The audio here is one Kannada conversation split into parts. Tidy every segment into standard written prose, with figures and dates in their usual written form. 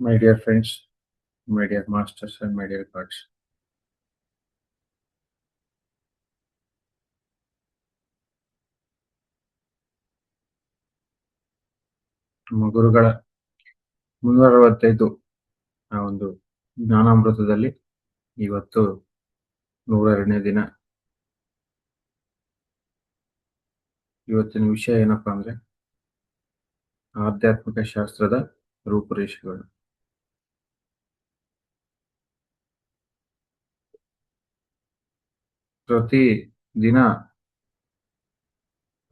My dear friends, my dear masters, and my dear gods. ನಮ್ಮ ಗುರುಗಳ 365 ಆ ಒಂದು ಜ್ಞಾನಾಮೃತದಲ್ಲಿ ಇವತ್ತು 102ನೇ ದಿನ. ಇವತ್ತಿನ ವಿಷಯ ಏನಪ್ಪಾ ಅಂದ್ರೆ ಆಧ್ಯಾತ್ಮಿಕ ಶಾಸ್ತ್ರದ ರೂಪುರೇಷೆಗಳು. ಪ್ರತಿ ದಿನ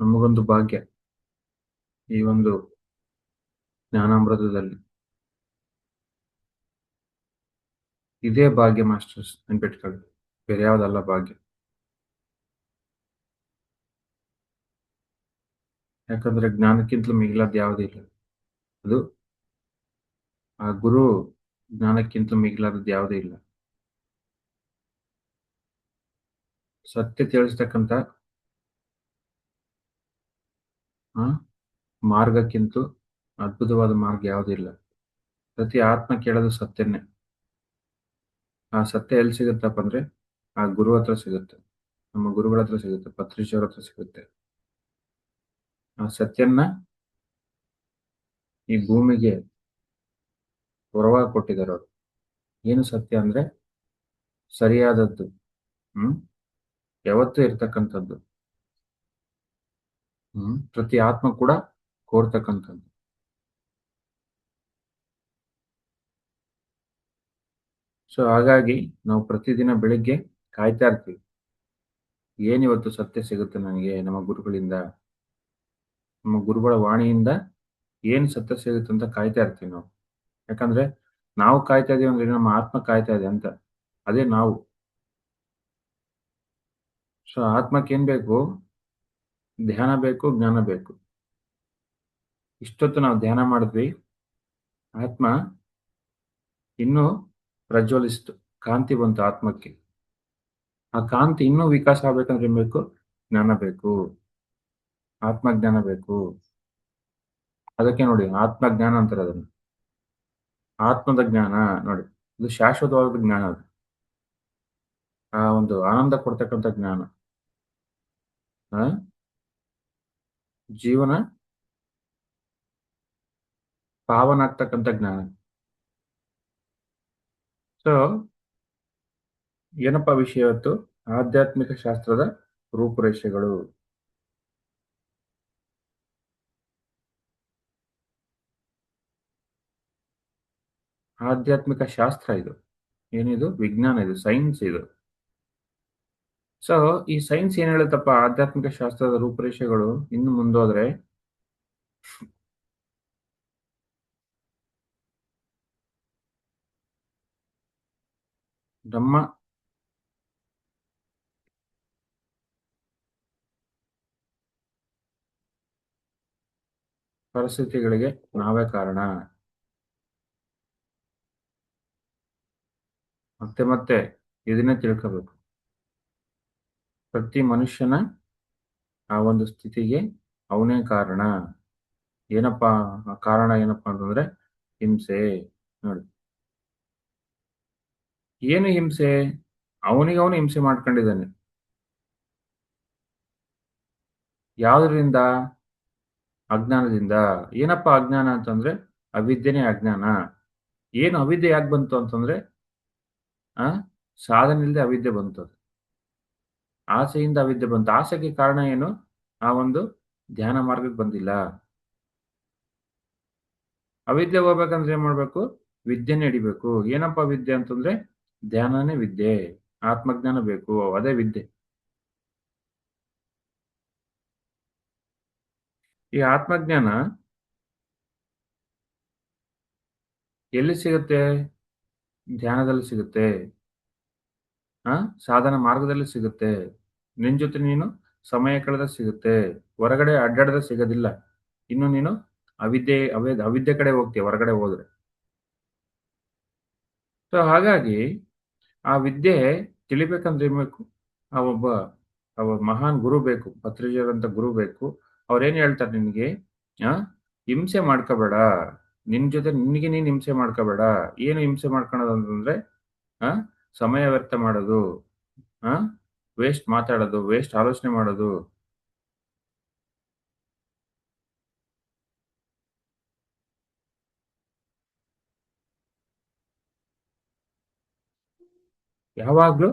ನಮಗೊಂದು ಭಾಗ್ಯ ಈ ಒಂದು ಜ್ಞಾನಾಮೃತದಲ್ಲಿ. ಇದೇ ಭಾಗ್ಯ ಮಾಸ್ಟರ್ಸ್, ನೆನ್ಪಿಟ್ಕೊಳ್ಳಿ, ಬೇರೆ ಯಾವ್ದಲ್ಲ ಭಾಗ್ಯ. ಯಾಕಂದ್ರೆ ಜ್ಞಾನಕ್ಕಿಂತಲೂ ಮಿಗಿಲಾದ ಯಾವುದೂ ಇಲ್ಲ. ಅದು ಆ ಗುರು ಜ್ಞಾನಕ್ಕಿಂತಲೂ ಮಿಗಿಲಾದದ್ದು ಯಾವುದೂ ಇಲ್ಲ. ಸತ್ಯ ತಿಳಿಸ್ತಕ್ಕಂಥ ಮಾರ್ಗಕ್ಕಿಂತಲೂ ಅದ್ಭುತವಾದ ಮಾರ್ಗ ಯಾವುದೂ ಇಲ್ಲ. ಪ್ರತಿ ಆತ್ಮ ಕೇಳೋದು ಸತ್ಯನೇ. ಆ ಸತ್ಯ ಎಲ್ಲಿ ಸಿಗುತ್ತಪ್ಪ ಅಂದ್ರೆ ಆ ಗುರು ಹತ್ರ ಸಿಗುತ್ತೆ, ನಮ್ಮ ಗುರುಗಳ ಹತ್ರ ಸಿಗುತ್ತೆ, ಪತ್ರಿಜಿಯವರ ಹತ್ರ ಸಿಗುತ್ತೆ. ಆ ಸತ್ಯನ್ನ ಈ ಭೂಮಿಗೆ ವರವಾಗಿ ಕೊಟ್ಟಿದ್ದಾರೆ ಅವರು. ಏನು ಸತ್ಯ ಅಂದ್ರೆ ಸರಿಯಾದದ್ದು, ಯಾವತ್ತೂ ಇರ್ತಕ್ಕಂಥದ್ದು, ಪ್ರತಿ ಆತ್ಮ ಕೂಡ ಕೋರ್ತಕ್ಕಂಥದ್ದು. ಸೊ ಹಾಗಾಗಿ ನಾವು ಪ್ರತಿದಿನ ಬೆಳಿಗ್ಗೆ ಕಾಯ್ತಾ ಇರ್ತೀವಿ, ಏನಿವತ್ತು ಸತ್ಯ ಸಿಗುತ್ತೆ ನನಗೆ ನಮ್ಮ ಗುರುಗಳಿಂದ, ನಮ್ಮ ಗುರುಗಳ ವಾಣಿಯಿಂದ ಏನ್ ಸತ್ಯ ಸಿಗುತ್ತೆ ಅಂತ ಕಾಯ್ತಾ ಇರ್ತೀವಿ ನಾವು. ಯಾಕಂದ್ರೆ ನಾವು ಕಾಯ್ತಾ ಇದೀವಿ ಅಂದ್ರೆ ನಮ್ಮ ಆತ್ಮ ಕಾಯ್ತಾ ಇದೆ ಅಂತ. ಅದೇ ನಾವು. ಸೊ ಆತ್ಮಕ್ಕೆ ಏನ್ ಬೇಕು? ಧ್ಯಾನ ಬೇಕು, ಜ್ಞಾನ ಬೇಕು. ಇಷ್ಟೊತ್ತು ನಾವು ಧ್ಯಾನ ಮಾಡಿದ್ವಿ, ಆತ್ಮ ಇನ್ನೂ ಪ್ರಜ್ವಲಿಸ್ತು, ಕಾಂತಿ ಬಂತು ಆತ್ಮಕ್ಕೆ. ಆ ಕಾಂತಿ ಇನ್ನೂ ವಿಕಾಸ ಆಗ್ಬೇಕಂದ್ರೆ ಏನ್ ಬೇಕು? ಜ್ಞಾನ ಬೇಕು, ಆತ್ಮಜ್ಞಾನ ಬೇಕು. ಅದಕ್ಕೆ ನೋಡಿ ಆತ್ಮಜ್ಞಾನ ಅಂತಾರೆ ಅದನ್ನು. ಆತ್ಮದ ಜ್ಞಾನ ನೋಡಿ, ಇದು ಶಾಶ್ವತವಾದ ಜ್ಞಾನ. ಅದು ಆ ಒಂದು ಆನಂದ ಕೊಡ್ತಕ್ಕಂಥ ಜ್ಞಾನ, ಜೀವನ ಪಾವನ ಆಗ್ತಕ್ಕಂಥ ಜ್ಞಾನ. ಸೊ ಏನಪ್ಪಾ ವಿಷಯ ಇವತ್ತು? ಆಧ್ಯಾತ್ಮಿಕ ಶಾಸ್ತ್ರದ ರೂಪುರೇಷೆಗಳು. ಆಧ್ಯಾತ್ಮಿಕ ಶಾಸ್ತ್ರ ಇದು. ಏನಿದು? ವಿಜ್ಞಾನ, ಇದು ಸೈನ್ಸ್ ಇದು. ಸೊ ಈ ಸೈನ್ಸ್ ಏನ್ ಹೇಳುತ್ತಪ್ಪ? ಆಧ್ಯಾತ್ಮಿಕ ಶಾಸ್ತ್ರದ ರೂಪುರೇಷೆಗಳು ಇನ್ನು ಮುಂದೋದ್ರೆ ನಮ್ಮ ಪರಿಸ್ಥಿತಿಗಳಿಗೆ ನಾವೇ ಕಾರಣ. ಮತ್ತೆ ಮತ್ತೆ ಇದನ್ನೇ ತಿಳ್ಕೋಬೇಕು. ಪ್ರತಿ ಮನುಷ್ಯನ ಆ ಒಂದು ಸ್ಥಿತಿಗೆ ಅವನೇ ಕಾರಣ. ಏನಪ್ಪಾ ಕಾರಣ? ಏನಪ್ಪಾ ಅಂತಂದ್ರೆ ಹಿಂಸೆ. ನೋಡಿ, ಏನು ಹಿಂಸೆ? ಅವನಿಗೆ ಅವನು ಹಿಂಸೆ ಮಾಡ್ಕೊಂಡಿದ್ದಾನೆ. ಯಾವುದರಿಂದ? ಅಜ್ಞಾನದಿಂದ. ಏನಪ್ಪಾ ಅಜ್ಞಾನ ಅಂತಂದ್ರೆ ಅವಿದ್ಯೆನೇ ಅಜ್ಞಾನ. ಏನು ಅವಿದ್ಯೆ ಯಾಕೆ ಬಂತು ಅಂತಂದ್ರೆ ಸಾಧನೆ ಇಲ್ಲದೆ ಅವಿದ್ಯೆ ಬಂತು. ಆಸೆಯಿಂದ ಅವಿದ್ಯೆ ಬಂತು. ಆಸೆಗೆ ಕಾರಣ ಏನು? ಆ ಒಂದು ಧ್ಯಾನ ಮಾರ್ಗಕ್ಕೆ ಬಂದಿಲ್ಲ. ಅವಿದ್ಯೆ ಹೋಗ್ಬೇಕಂದ್ರೆ ಏನ್ ಮಾಡ್ಬೇಕು? ವಿದ್ಯೆನೇ ಹಿಡಿಬೇಕು. ಏನಪ್ಪಾ ವಿದ್ಯೆ ಅಂತಂದ್ರೆ ಧ್ಯಾನನೇ ವಿದ್ಯೆ. ಆತ್ಮಜ್ಞಾನ ಬೇಕು, ಅದೇ ವಿದ್ಯೆ. ಈ ಆತ್ಮಜ್ಞಾನ ಎಲ್ಲಿ ಸಿಗುತ್ತೆ? ಧ್ಯಾನದಲ್ಲಿ ಸಿಗುತ್ತೆ, ಸಾಧನ ಮಾರ್ಗದಲ್ಲಿ ಸಿಗುತ್ತೆ, ನಿನ್ ಜೊತೆ ನೀನು ಸಮಯ ಕಳೆದ ಸಿಗುತ್ತೆ. ಹೊರಗಡೆ ಅಡ್ಡಾಡದ ಸಿಗೋದಿಲ್ಲ. ಇನ್ನು ನೀನು ಅವಿದ್ಯೆ ಕಡೆ ಹೋಗ್ತೀಯ ಹೊರಗಡೆ ಹೋದ್ರೆ. ಸೊ ಹಾಗಾಗಿ ಆ ವಿದ್ಯೆ ತಿಳಿಬೇಕಂದ್ರೆ ಏನ್ ಬೇಕು? ಆ ಮಹಾನ್ ಗುರು ಬೇಕು, ಪತ್ರಿಜಿಯವರಂತ ಗುರು ಬೇಕು. ಅವ್ರೇನ್ ಹೇಳ್ತಾರೆ ನಿನ್ಗೆ? ಹಿಂಸೆ ಮಾಡ್ಕೋಬೇಡ, ನಿನ್ ಜೊತೆ ನಿನಗೆ ನೀನ್ ಹಿಂಸೆ ಮಾಡ್ಕೋಬೇಡ. ಏನು ಹಿಂಸೆ ಮಾಡ್ಕೊಳೋದು ಅಂತಂದ್ರೆ ಆ ಸಮಯ ವ್ಯರ್ಥ ಮಾಡೋದು, ಆ ವೇಸ್ಟ್ ಮಾತಾಡೋದು, ವೇಸ್ಟ್ ಆಲೋಚನೆ ಮಾಡೋದು. ಯಾವಾಗ್ಲೂ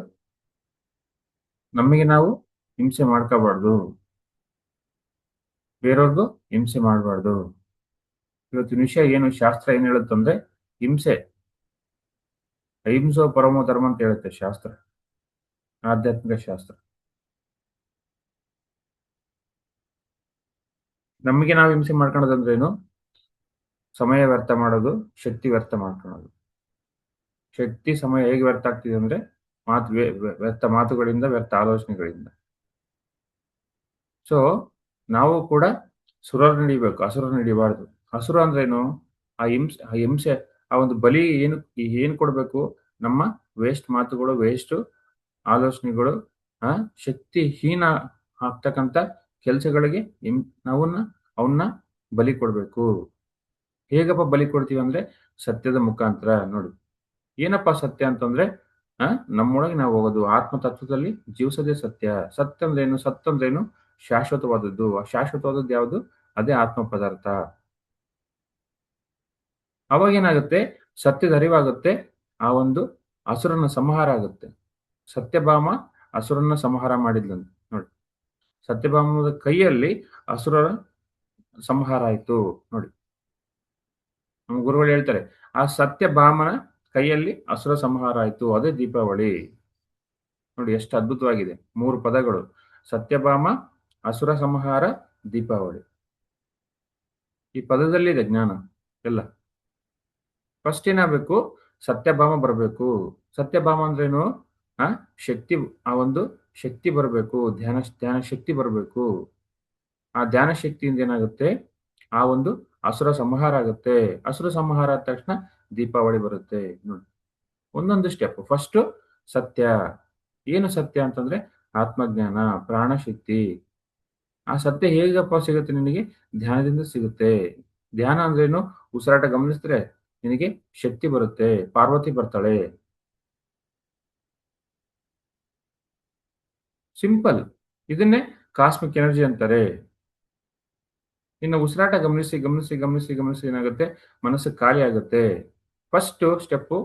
ನಮಗೆ ನಾವು ಹಿಂಸೆ ಮಾಡ್ಕೋಬಾರ್ದು. ಬೇರೆಯವ್ರಿಗೂ ಹಿಂಸೆ ಮಾಡಬಾರ್ದು. ಇವತ್ತಿನ ವಿಷಯ ಏನು ಶಾಸ್ತ್ರ ಏನ್ ಹೇಳುತ್ತಂದ್ರೆ ಹಿಂಸೆ ಅಹಿಂಸೋ ಪರಮೋ ಧರ್ಮ ಅಂತ ಹೇಳುತ್ತೆ ಶಾಸ್ತ್ರ, ಆಧ್ಯಾತ್ಮಿಕ ಶಾಸ್ತ್ರ. ನಮಗೆ ನಾವು ಹಿಂಸೆ ಮಾಡ್ಕೊಳ್ಳೋದಂದ್ರೇನು? ಸಮಯ ವ್ಯರ್ಥ ಮಾಡೋದು, ಶಕ್ತಿ ವ್ಯರ್ಥ ಮಾಡ್ಕೊಳ್ಳೋದು. ಶಕ್ತಿ ಸಮಯ ಹೇಗೆ ವ್ಯರ್ಥ ಆಗ್ತಿದೆ ಅಂದ್ರೆ ವ್ಯರ್ಥ ಮಾತುಗಳಿಂದ, ವ್ಯರ್ಥ ಆಲೋಚನೆಗಳಿಂದ. ಸೊ ನಾವು ಕೂಡ ಸುರರ ನಡಿಬೇಕು, ಅಸುರ ನಡಿಬಾರ್ದು. ಅಸುರ ಅಂದ್ರೇನು? ಆ ಹಿಂಸೆ ಆ ಒಂದು ಬಲಿ ಏನ್ ಕೊಡ್ಬೇಕು? ನಮ್ಮ ವೇಸ್ಟ್ ಮಾತುಗಳು, ವೇಸ್ಟ್ ಆಲೋಚನೆಗಳು, ಶಕ್ತಿಹೀನ ಆಗ್ತಕ್ಕಂಥ ಕೆಲಸಗಳಿಗೆ ಅವನ್ನ ಬಲಿ ಕೊಡ್ಬೇಕು. ಹೇಗಪ್ಪ ಬಲಿ ಕೊಡ್ತೀವಿ ಅಂದ್ರೆ ಸತ್ಯದ ಮುಖಾಂತರ. ನೋಡಿ, ಏನಪ್ಪಾ ಸತ್ಯ ಅಂತಂದ್ರೆ ನಮ್ಮೊಳಗೆ ನಾವು ಹೋಗೋದು ಆತ್ಮ ತತ್ವದಲ್ಲಿ ಜೀವಿಸೋದೇ ಸತ್ಯ. ಸತ್ಯ ಅಂದ್ರೇನು? ಸತ್ಯ ಅಂದ್ರೇನು? ಶಾಶ್ವತವಾದದ್ದು. ಆ ಶಾಶ್ವತವಾದದ್ದು ಯಾವುದು? ಅದೇ ಆತ್ಮ ಪದಾರ್ಥ. ಅವಾಗ ಏನಾಗುತ್ತೆ? ಸತ್ಯದ ಅರಿವಾಗುತ್ತೆ. ಆ ಒಂದು ಅಸುರನ ಸಂಹಾರ ಆಗುತ್ತೆ. ಸತ್ಯಭಾಮ ಅಸುರನ ಸಂಹಾರ ಮಾಡಿದ್ಲಂತೆ ನೋಡಿ. ಸತ್ಯಭಾಮದ ಕೈಯಲ್ಲಿ ಅಸುರರ ಸಂಹಾರ ಆಯ್ತು ನೋಡಿ. ನಮ್ಮ ಗುರುಗಳು ಹೇಳ್ತಾರೆ, ಆ ಸತ್ಯಭಾಮನ ಕೈಯಲ್ಲಿ ಅಸುರ ಸಂಹಾರ ಆಯ್ತು, ಅದೇ ದೀಪಾವಳಿ. ನೋಡಿ ಎಷ್ಟು ಅದ್ಭುತವಾಗಿದೆ. 3 ಪದಗಳು: ಸತ್ಯಭಾಮ, ಅಸುರ ಸಂಹಾರ, ದೀಪಾವಳಿ. ಈ ಪದದಲ್ಲಿದೆ ಜ್ಞಾನ ಎಲ್ಲ. ಫಸ್ಟ್ ಏನಾಗಬೇಕು? ಸತ್ಯಭಾಮ ಬರಬೇಕು. ಸತ್ಯಭಾಮ ಅಂದ್ರೇನು? ಆ ಶಕ್ತಿ, ಆ ಒಂದು ಶಕ್ತಿ ಬರಬೇಕು. ಧ್ಯಾನ ಶಕ್ತಿ ಬರಬೇಕು. ಆ ಧ್ಯಾನ ಶಕ್ತಿಯಿಂದ ಏನಾಗುತ್ತೆ? ಆ ಒಂದು ಅಸುರ ಸಂಹಾರ ಆಗುತ್ತೆ. ಅಸುರ ಸಂಹಾರ ಆದ ತಕ್ಷಣ ದೀಪಾವಳಿ ಬರುತ್ತೆ ನೋಡಿ. ಒಂದೊಂದು ಸ್ಟೆಪ್. ಫಸ್ಟ್ ಸತ್ಯ. ಏನು ಸತ್ಯ ಅಂತಂದ್ರೆ ಆತ್ಮಜ್ಞಾನ, ಪ್ರಾಣಶಕ್ತಿ. ಆ ಸತ್ಯ ಹೇಗಪ್ಪ ಸಿಗುತ್ತೆ ನಿನಗೆ? ಧ್ಯಾನದಿಂದ ಸಿಗುತ್ತೆ. ಧ್ಯಾನ ಅಂದ್ರೇನು? ಉಸಿರಾಟ ಗಮನಿಸಿದ್ರೆ ನಿನಗೆ ಶಕ್ತಿ ಬರುತ್ತೆ, ಪಾರ್ವತಿ ಬರ್ತಾಳೆ. ಸಿಂಪಲ್. ಇದನ್ನೇ ಕಾಸ್ಮಿಕ್ ಎನರ್ಜಿ ಅಂತಾರೆ. ಇನ್ನು ಉಸಿರಾಟ ಗಮನಿಸಿ ಗಮನಿಸಿ ಗಮನಿಸಿ ಗಮನಿಸಿ ಏನಾಗುತ್ತೆ? ಮನಸ್ಸು ಖಾಲಿ ಆಗುತ್ತೆ. ಫಸ್ಟ್ ಸ್ಟೆಪ್ಪು,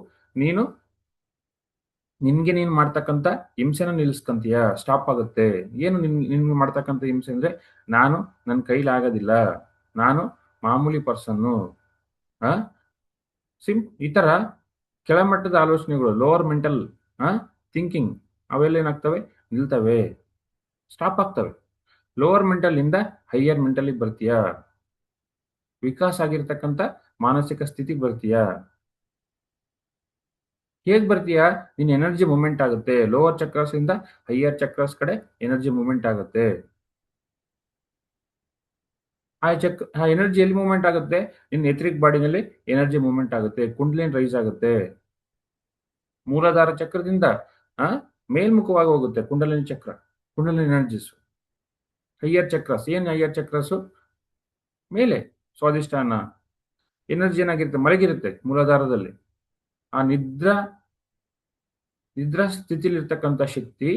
ನಿನ್ಗೆ ನೀನ್ ಮಾಡ್ತಕ್ಕಂಥ ಹಿಂಸೆನ ನಿಲ್ಲಿಸ್ಕಂತೀಯ, ಸ್ಟಾಪ್ ಆಗುತ್ತೆ. ಏನು ನಿನ್ಗೆ ಮಾಡ್ತಕ್ಕಂಥ ಹಿಂಸೆ ಅಂದ್ರೆ, ನನ್ನ ಕೈಲಾಗೋದಿಲ್ಲ, ನಾನು ಮಾಮೂಲಿ ಪರ್ಸನ್ನು, ಈ ತರ ಕೆಳಮಟ್ಟದ ಆಲೋಚನೆಗಳು, ಲೋವರ್ ಮೆಂಟಲ್ ಥಿಂಕಿಂಗ್, ಅವೆಲ್ಲ ಏನಾಗ್ತವೆ? ನಿಲ್ತವೆ, ಸ್ಟಾಪ್ ಆಗ್ತವೆ. ಲೋವರ್ ಮೆಂಟಲ್ ಇಂದ ಹೈಯರ್ ಮೆಂಟಲ್ ಬರ್ತೀಯ. ವಿಕಾಸ ಆಗಿರ್ತಕ್ಕಂಥ ಮಾನಸಿಕ ಸ್ಥಿತಿಗೆ ಬರ್ತೀಯ. ಹೇಗ್ ಬರ್ತೀಯಾ? ನಿನ್ ಎನರ್ಜಿ ಮೂವ್ಮೆಂಟ್ ಆಗುತ್ತೆ. ಲೋವರ್ ಚಕ್ರಸ್ ಇಂದ ಹೈಯರ್ ಚಕ್ರಸ್ ಕಡೆ ಎನರ್ಜಿ ಮೂವ್ಮೆಂಟ್ ಆಗುತ್ತೆ. ಆ ಎನರ್ಜಿ ಎಲ್ಲಿ ಮೂವ್ಮೆಂಟ್ ಆಗುತ್ತೆ? ನಿನ್ನ ಎಥರಿಕ್ ಬಾಡಿನಲ್ಲಿ ಎನರ್ಜಿ ಮೂವ್ಮೆಂಟ್ ಆಗುತ್ತೆ. ಕುಂಡ್ಲಿನ್ ರೈಸ್ ಆಗುತ್ತೆ. ಮೂಲಾಧಾರ ಚಕ್ರದಿಂದ ಮೇಲ್ಮುಖವಾಗಿ ಹೋಗುತ್ತೆ ಕುಂಡಲಿನಿ ಚಕ್ರ, ಕುಂಡಲಿನಿ ಎನರ್ಜೀಸ್. ಹೈಯರ್ ಚಕ್ರಸ್, ಏನ್ ಹೈಯರ್ ಚಕ್ರಸ್? ಮೇಲೆ ಸ್ವಾದಿಷ್ಠಾನ ಎನರ್ಜಿ ಏನಾಗಿರುತ್ತೆ? ಮಲಗಿರುತ್ತೆ ಮೂಲಾಧಾರದಲ್ಲಿ. ಆ ನಿದ್ರಾ ಸ್ಥಿತಿಲಿರ್ತಕ್ಕಂಥ ಶಕ್ತಿ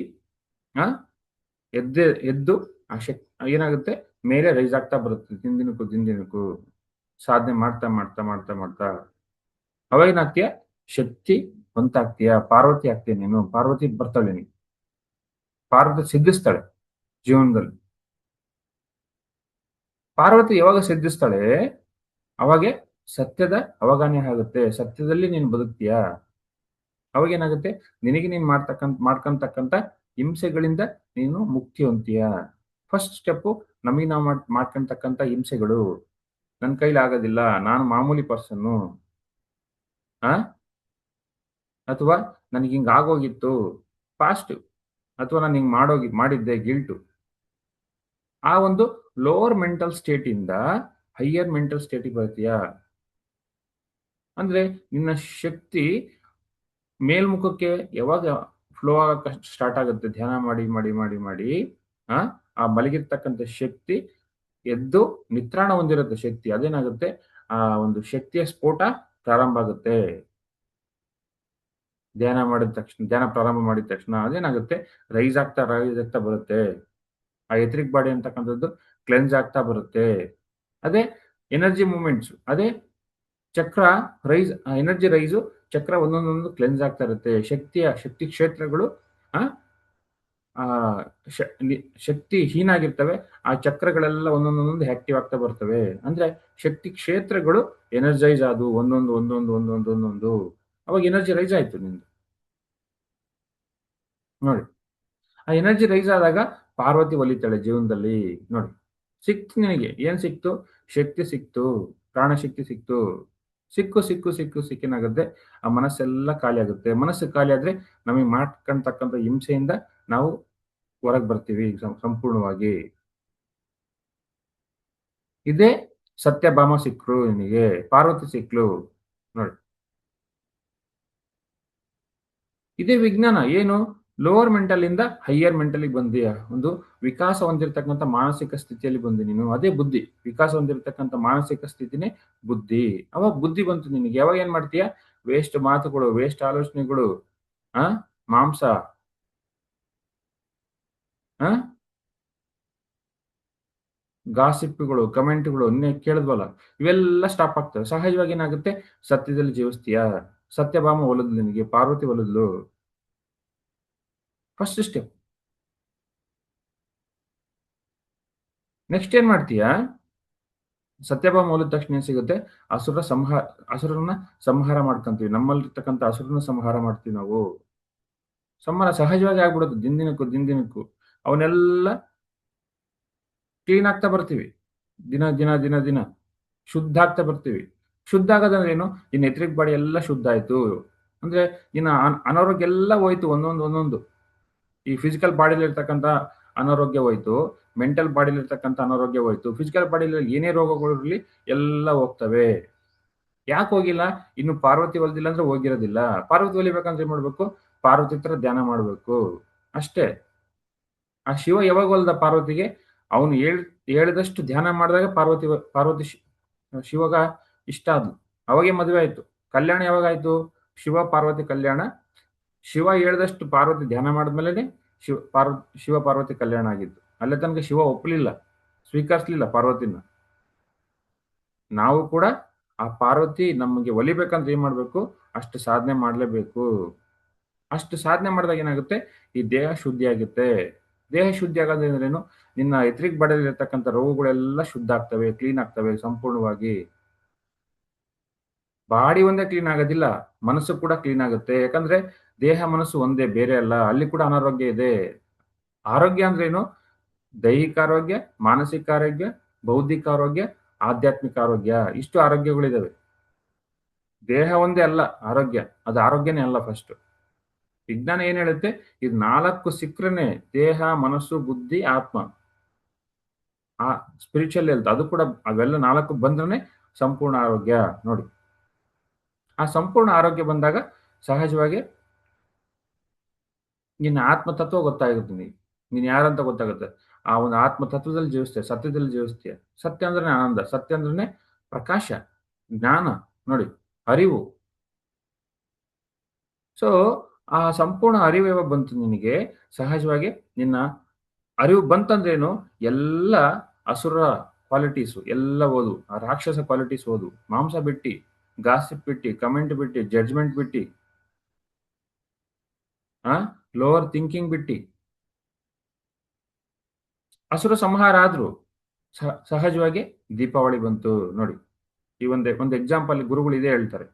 ಎದ್ದು ಆ ಶಕ್ತಿ ಏನಾಗುತ್ತೆ? ಮೇಲೆ ರೈಸ್ ಆಗ್ತಾ ಬರುತ್ತೆ, ದಿನದಿನಕ್ಕೂ ಸಾಧನೆ ಮಾಡ್ತಾ ಮಾಡ್ತಾ ಮಾಡ್ತಾ ಮಾಡ್ತಾ ಅವಾಗ ಏನಾಗ್ತೀಯ? ಶಕ್ತಿ ಹೊಂತಾಗ್ತೀಯ, ಪಾರ್ವತಿ ಆಗ್ತೀಯ ನೀನು. ಪಾರ್ವತಿ ಬರ್ತಾಳೆ, ನೀನು ಪಾರ್ವತಿ ಸಿದ್ಧಿಸ್ತಾಳೆ ಜೀವನದಲ್ಲಿ. ಪಾರ್ವತಿ ಯಾವಾಗ ಸಿದ್ಧಿಸ್ತಾಳೆ? ಅವಾಗೆ ಸತ್ಯದ ಅವಗಾಹನೆ ಆಗುತ್ತೆ. ಸತ್ಯದಲ್ಲಿ ನೀನು ಬದುಕ್ತೀಯ. ಅವಾಗ ಏನಾಗುತ್ತೆ? ನಿನಗೆ ನೀನು ಮಾಡ್ಕೊಂತಕ್ಕಂಥ ಹಿಂಸೆಗಳಿಂದ ನೀನು ಮುಕ್ತಿ ಹೊಂತೀಯ. ಫಸ್ಟ್ ಸ್ಟೆಪ್ಪು, ನಮಗೆ ನಾವು ಮಾಡ್ಕೊಂತಕ್ಕಂಥ ಹಿಂಸೆಗಳು. ನನ್ನ ಕೈಲಿ ಆಗೋದಿಲ್ಲ, ನಾನು ಮಾಮೂಲಿ ಪರ್ಸನ್ನು, ಅಥವಾ ನನಗೆ ಹಿಂಗೆ ಆಗೋಗಿತ್ತು ಪಾಸ್ಟ್, ಅಥವಾ ನಾನು ಹಿಂಗೆ ಮಾಡಿದ್ದೆ ಗಿಲ್ಟು. ಆ ಒಂದು ಲೋವರ್ ಮೆಂಟಲ್ ಸ್ಟೇಟ್ ಇಂದ ಹೈಯರ್ ಮೆಂಟಲ್ ಸ್ಟೇಟಿಗೆ ಬರ್ತೀಯ. ಅಂದ್ರೆ ನಿನ್ನ ಶಕ್ತಿ ಮೇಲ್ಮುಖಕ್ಕೆ ಯಾವಾಗ ಫ್ಲೋ ಆಗಕ್ಕೆ ಸ್ಟಾರ್ಟ್ ಆಗುತ್ತೆ? ಧ್ಯಾನ ಮಾಡಿ ಮಾಡಿ ಮಾಡಿ ಮಾಡಿ ಆ ಮಲಗಿರ್ತಕ್ಕಂಥ ಶಕ್ತಿ ಎದ್ದು ನಿತ್ರಾಣ ಹೊಂದಿರುತ್ತೆ ಶಕ್ತಿ. ಅದೇನಾಗುತ್ತೆ, ಆ ಒಂದು ಶಕ್ತಿಯ ಸ್ಫೋಟ ಪ್ರಾರಂಭ ಆಗುತ್ತೆ. ಧ್ಯಾನ ಪ್ರಾರಂಭ ಮಾಡಿದ ತಕ್ಷಣ ಅದೇನಾಗುತ್ತೆ, ರೈಸ್ ಆಗ್ತಾ ಬರುತ್ತೆ. ಆ ಎಥರಿಕ್ ಬಾಡಿ ಅಂತಕ್ಕಂಥದ್ದು ಕ್ಲೆನ್ಸ್ ಆಗ್ತಾ ಬರುತ್ತೆ. ಅದೇ ಎನರ್ಜಿ ಮೂವ್‌ಮೆಂಟ್ಸ್. ಅದೇ ಚಕ್ರ ಎನರ್ಜಿ ರೈಸು ಚಕ್ರ ಒಂದೊಂದೊಂದು ಕ್ಲೆನ್ಸ್ ಆಗ್ತಾ ಇರುತ್ತೆ. ಶಕ್ತಿ ಕ್ಷೇತ್ರಗಳು ಆ ಆ ಶ ನಿ ಶಕ್ತಿ ಹೀನಾಗಿರ್ತವೆ. ಆ ಚಕ್ರಗಳೆಲ್ಲ ಒಂದೊಂದೊಂದೊಂದು ಆಕ್ಟಿವ್ ಆಗ್ತಾ ಬರ್ತವೆ. ಅಂದ್ರೆ ಶಕ್ತಿ ಕ್ಷೇತ್ರಗಳು ಎನರ್ಜೈಸ್ ಆದವು ಒಂದೊಂದು. ಅವಾಗ ಎನರ್ಜಿ ರೈಸ್ ಆಯ್ತು ನಿಂದು. ನೋಡಿ. ಆ ಎನರ್ಜಿ ರೈಸ್ ಆದಾಗ ಪಾರ್ವತಿ ಒಲಿತಾಳೆ ಜೀವನದಲ್ಲಿ. ನೋಡಿ. ಸಿಕ್ತು ನಿನಗೆ. ಏನ್ ಸಿಕ್ತು? ಶಕ್ತಿ ಸಿಕ್ತು. ಪ್ರಾಣಶಕ್ತಿ ಸಿಕ್ತು. ಸಿಕ್ಕೇನಾಗುತ್ತೆ, ಆ ಮನಸ್ಸೆಲ್ಲ ಖಾಲಿ ಆಗುತ್ತೆ. ಮನಸ್ಸು ಖಾಲಿ ಆದ್ರೆ ನಮಗೆ ಮಾಡ್ಕೊಂತಕ್ಕಂಥ ಹಿಂಸೆಯಿಂದ ನಾವು ಹೊರಗೆ ಬರ್ತೀವಿ ಸಂಪೂರ್ಣವಾಗಿ. ಇದೇ ಸತ್ಯಭಾಮ ಸಿಕ್ರು ನಿನಗೆ. ಪಾರ್ವತಿ ಸಿಕ್ಲು. ನೋಡಿ. ಇದೇ ವಿಜ್ಞಾನ. ಏನು? ಲೋವರ್ ಮೆಂಟಲ್ ಇಂದ ಹೈಯರ್ ಮೆಂಟಲ್‌ಗೆ ಬಂದೀಯ. ಒಂದು ವಿಕಾಸ ಹೊಂದಿರತಕ್ಕಂಥ ಮಾನಸಿಕ ಸ್ಥಿತಿಯಲ್ಲಿ ಬಂದೆ ನೀನು. ಅದೇ ಬುದ್ಧಿ. ವಿಕಾಸ ಹೊಂದಿರತಕ್ಕಂಥ ಮಾನಸಿಕ ಸ್ಥಿತಿನೇ ಬುದ್ಧಿ. ಅವಾಗ ಬುದ್ಧಿ ಬಂತು ನಿನಗೆ. ಯಾವಾಗ ಏನ್ ಮಾಡ್ತೀಯ? ವೇಸ್ಟ್ ಮಾತುಗಳು, ವೇಸ್ಟ್ ಆಲೋಚನೆಗಳು, ಆ ಮಾಂಸ, ಆ ಗಾಸಿಪ್‌ಗಳು, ಕಮೆಂಟ್‌ಗಳು ಕೇಳಿದ್ವಲ್ಲ, ಇವೆಲ್ಲ ಸ್ಟಾಪ್ ಆಗ್ತವೆ. ಸಹಜವಾಗಿ ಏನಾಗುತ್ತೆ? ಸತ್ಯದಲ್ಲಿ ಜೀವಿಸ್ತೀಯ. ಸತ್ಯಭಾಮ ಒಲಿದ್ಲು ನಿನಗೆ. ಪಾರ್ವತಿ ಒಲಿದ್ಲು. First step. ನೆಕ್ಸ್ಟ್ ಏನ್ ಮಾಡ್ತೀಯ? ಸತ್ಯಭಾಮ ಒಲಿದ ತಕ್ಷಣ ಏನ್ ಸಿಗುತ್ತೆ? ಅಸುರನ ಸಂಹಾರ ಮಾಡ್ಕೊಂತೀವಿ. ನಮ್ಮಲ್ಲಿರ್ತಕ್ಕಂಥ ಅಸುರನ ಸಂಹಾರ ಮಾಡ್ತೀವಿ ನಾವು. ಸಂಹಾರ ಸಹಜವಾಗಿ ಆಗ್ಬಿಡುತ್ತೆ ದಿನದಿನಕ್ಕೂ. ಅವನ್ನೆಲ್ಲ ಕ್ಲೀನ್ ಆಗ್ತಾ ಬರ್ತೀವಿ. ದಿನ. ಶುದ್ಧ ಆಗ್ತಾ ಬರ್ತೀವಿ. ಶುದ್ಧ ಆಗೋದಂದ್ರೆ ಏನು? ನಿನ್ನ ಎಥರಿಕ್ ಬಾಡಿ ಎಲ್ಲ ಶುದ್ಧ ಆಯ್ತು. ಅಂದ್ರೆ ನಿನ್ನ ಅನಾರೋಗ್ಯ ಎಲ್ಲ ಹೋಯ್ತು ಒಂದೊಂದು. ಈ ಫಿಸಿಕಲ್ ಬಾಡಿಲಿ ಇರ್ತಕ್ಕಂಥ ಅನಾರೋಗ್ಯ ಹೋಯ್ತು. ಮೆಂಟಲ್ ಬಾಡಿಲಿ ಇರ್ತಕ್ಕಂಥ ಅನಾರೋಗ್ಯ ಹೋಯ್ತು. ಫಿಸಿಕಲ್ ಬಾಡಿಲಿ ಏನೇ ರೋಗಗಳು ಇರಲಿ ಎಲ್ಲ ಹೋಗ್ತವೆ. ಯಾಕೆ ಹೋಗಿಲ್ಲ? ಇನ್ನು ಪಾರ್ವತಿ ಒಲಿದಿಲ್ಲ ಅಂದ್ರೆ ಹೋಗಿರೋದಿಲ್ಲ. ಪಾರ್ವತಿ ಒಲಿಬೇಕಂದ್ರೆ ಏನ್ ಮಾಡ್ಬೇಕು? ಪಾರ್ವತಿ ಹತ್ರ ಧ್ಯಾನ ಮಾಡ್ಬೇಕು. ಅಷ್ಟೇ. ಆ ಶಿವ ಯಾವಾಗ ಒಲ್ದ ಪಾರ್ವತಿಗೆ? ಅವನು ಹೇಳಿದಷ್ಟು ಧ್ಯಾನ ಮಾಡಿದಾಗ ಪಾರ್ವತಿ ಶಿವಗ ಇಷ್ಟ ಆದ್ಲು. ಅವಾಗೆ ಮದುವೆ ಆಯ್ತು. ಕಲ್ಯಾಣ ಯಾವಾಗಾಯ್ತು? ಶಿವ-ಪಾರ್ವತಿ ಕಲ್ಯಾಣ. ಶಿವ ಹೇಳಿದಷ್ಟು ಪಾರ್ವತಿ ಧ್ಯಾನ ಮಾಡಿದ್ಮೇಲೆನೆ ಶಿವ-ಪಾರ್ವತಿ ಕಲ್ಯಾಣ ಆಗಿದ್ದು. ಅಲ್ಲೇ ತನಕ ಶಿವ ಒಪ್ಪಲಿಲ್ಲ, ಸ್ವೀಕರಿಸಲಿಲ್ಲ ಪಾರ್ವತಿನ. ನಾವು ಕೂಡ ಆ ಪಾರ್ವತಿ ನಮಗೆ ಒಲಿಬೇಕಂದ್ರೆ ಏನ್ ಮಾಡ್ಬೇಕು? ಅಷ್ಟು ಸಾಧನೆ ಮಾಡಲೇಬೇಕು. ಅಷ್ಟು ಸಾಧನೆ ಮಾಡಿದಾಗ ಏನಾಗುತ್ತೆ? ಈ ದೇಹ ಶುದ್ಧಿ ಆಗುತ್ತೆ. ದೇಹ ಶುದ್ಧಿ ಆಗೋದಂದ್ರೇನು? ನಿನ್ನ ಎಥರಿಕ್ ಬಾಡಿಯಲ್ಲಿ ಇರ್ತಕ್ಕಂಥ ರೋಗಗಳೆಲ್ಲ ಶುದ್ಧ ಆಗ್ತವೆ, ಕ್ಲೀನ್ ಆಗ್ತವೆ ಸಂಪೂರ್ಣವಾಗಿ. ಬಾಡಿ ಒಂದೇ ಕ್ಲೀನ್ ಆಗೋದಿಲ್ಲ, ಮನಸ್ಸು ಕೂಡ ಕ್ಲೀನ್ ಆಗುತ್ತೆ. ಯಾಕಂದ್ರೆ ದೇಹ ಮನಸ್ಸು ಒಂದೇ, ಬೇರೆ ಅಲ್ಲ. ಅಲ್ಲಿ ಕೂಡ ಅನಾರೋಗ್ಯ ಇದೆ. ಆರೋಗ್ಯ ಅಂದ್ರೇನು? ದೈಹಿಕ ಆರೋಗ್ಯ, ಮಾನಸಿಕ ಆರೋಗ್ಯ, ಬೌದ್ಧಿಕ ಆರೋಗ್ಯ, ಆಧ್ಯಾತ್ಮಿಕ ಆರೋಗ್ಯ. ಇಷ್ಟು ಆರೋಗ್ಯಗಳಿದಾವೆ. ದೇಹ ಒಂದೇ ಅಲ್ಲ ಆರೋಗ್ಯ. ಅದು ಆರೋಗ್ಯನೇ ಅಲ್ಲ ಫಸ್ಟ್. ವಿಜ್ಞಾನ ಏನ್ ಹೇಳುತ್ತೆ? ಇದು 4 ಸಿಕ್ರೇನೆ ದೇಹ, ಮನಸ್ಸು, ಬುದ್ಧಿ, ಆತ್ಮ. ಆ ಸ್ಪಿರಿಚುವಲ್ ಹೆಲ್ತ್ ಅದು ಕೂಡ ಅವೆಲ್ಲ 4 ಬಂದ್ರೇನೆ ಸಂಪೂರ್ಣ ಆರೋಗ್ಯ. ನೋಡಿ. ಆ ಸಂಪೂರ್ಣ ಆರೋಗ್ಯ ಬಂದಾಗ ಸಹಜವಾಗಿ ನಿನ್ನ ಆತ್ಮ ತತ್ವ ಗೊತ್ತಾಗುತ್ತೆ ನಿನಗೆ. ನೀನ್ ಯಾರಂತ ಗೊತ್ತಾಗುತ್ತೆ. ಆ ಒಂದು ಆತ್ಮ ತತ್ವದಲ್ಲಿ ಜೀವಿಸ್ತೀಯ, ಸತ್ಯದಲ್ಲಿ ಜೀವಿಸ್ತೀಯ. ಸತ್ಯ ಅಂದ್ರೇನೆ ಆನಂದ. ಸತ್ಯ ಅಂದ್ರೇನೆ ಪ್ರಕಾಶ, ಜ್ಞಾನ. ನೋಡಿ, ಅರಿವು. ಸೊ, ಆ ಸಂಪೂರ್ಣ ಅರಿವು ಯಾವಾಗ ಬಂತು ನಿನಗೆ? ಸಹಜವಾಗಿ ನಿನ್ನ ಅರಿವು ಬಂತಂದ್ರೇನು? ಎಲ್ಲ ಅಸುರ ಕ್ವಾಲಿಟೀಸು ಎಲ್ಲ ಹೋದ್ವು. ಆ ರಾಕ್ಷಸ ಕ್ವಾಲಿಟೀಸ್ ಹೋದ್ವು. ಮಾಂಸ ಬಿಟ್ಟಿ, ಗಾಸಿಪ್ ಬಿಟ್ಟಿ, ಕಮೆಂಟ್ ಬಿಟ್ಟಿ, ಜಡ್ಜ್‌ಮೆಂಟ್ ಬಿಟ್ಟಿ, ಆ ಲೋವರ್ ಥಿಂಕಿಂಗ್ ಬಿಟ್ಟಿ, ಅಸುರ ಸಂಹಾರ ಆದ್ರು. ಸಹಜವಾಗಿ ದೀಪಾವಳಿ ಬಂತು ನೋಡಿ. ಈ ಒಂದು ಎಕ್ಸಾಂಪಲ್ ಗುರುಗಳು ಇದೇ ಹೇಳ್ತಾರೆ.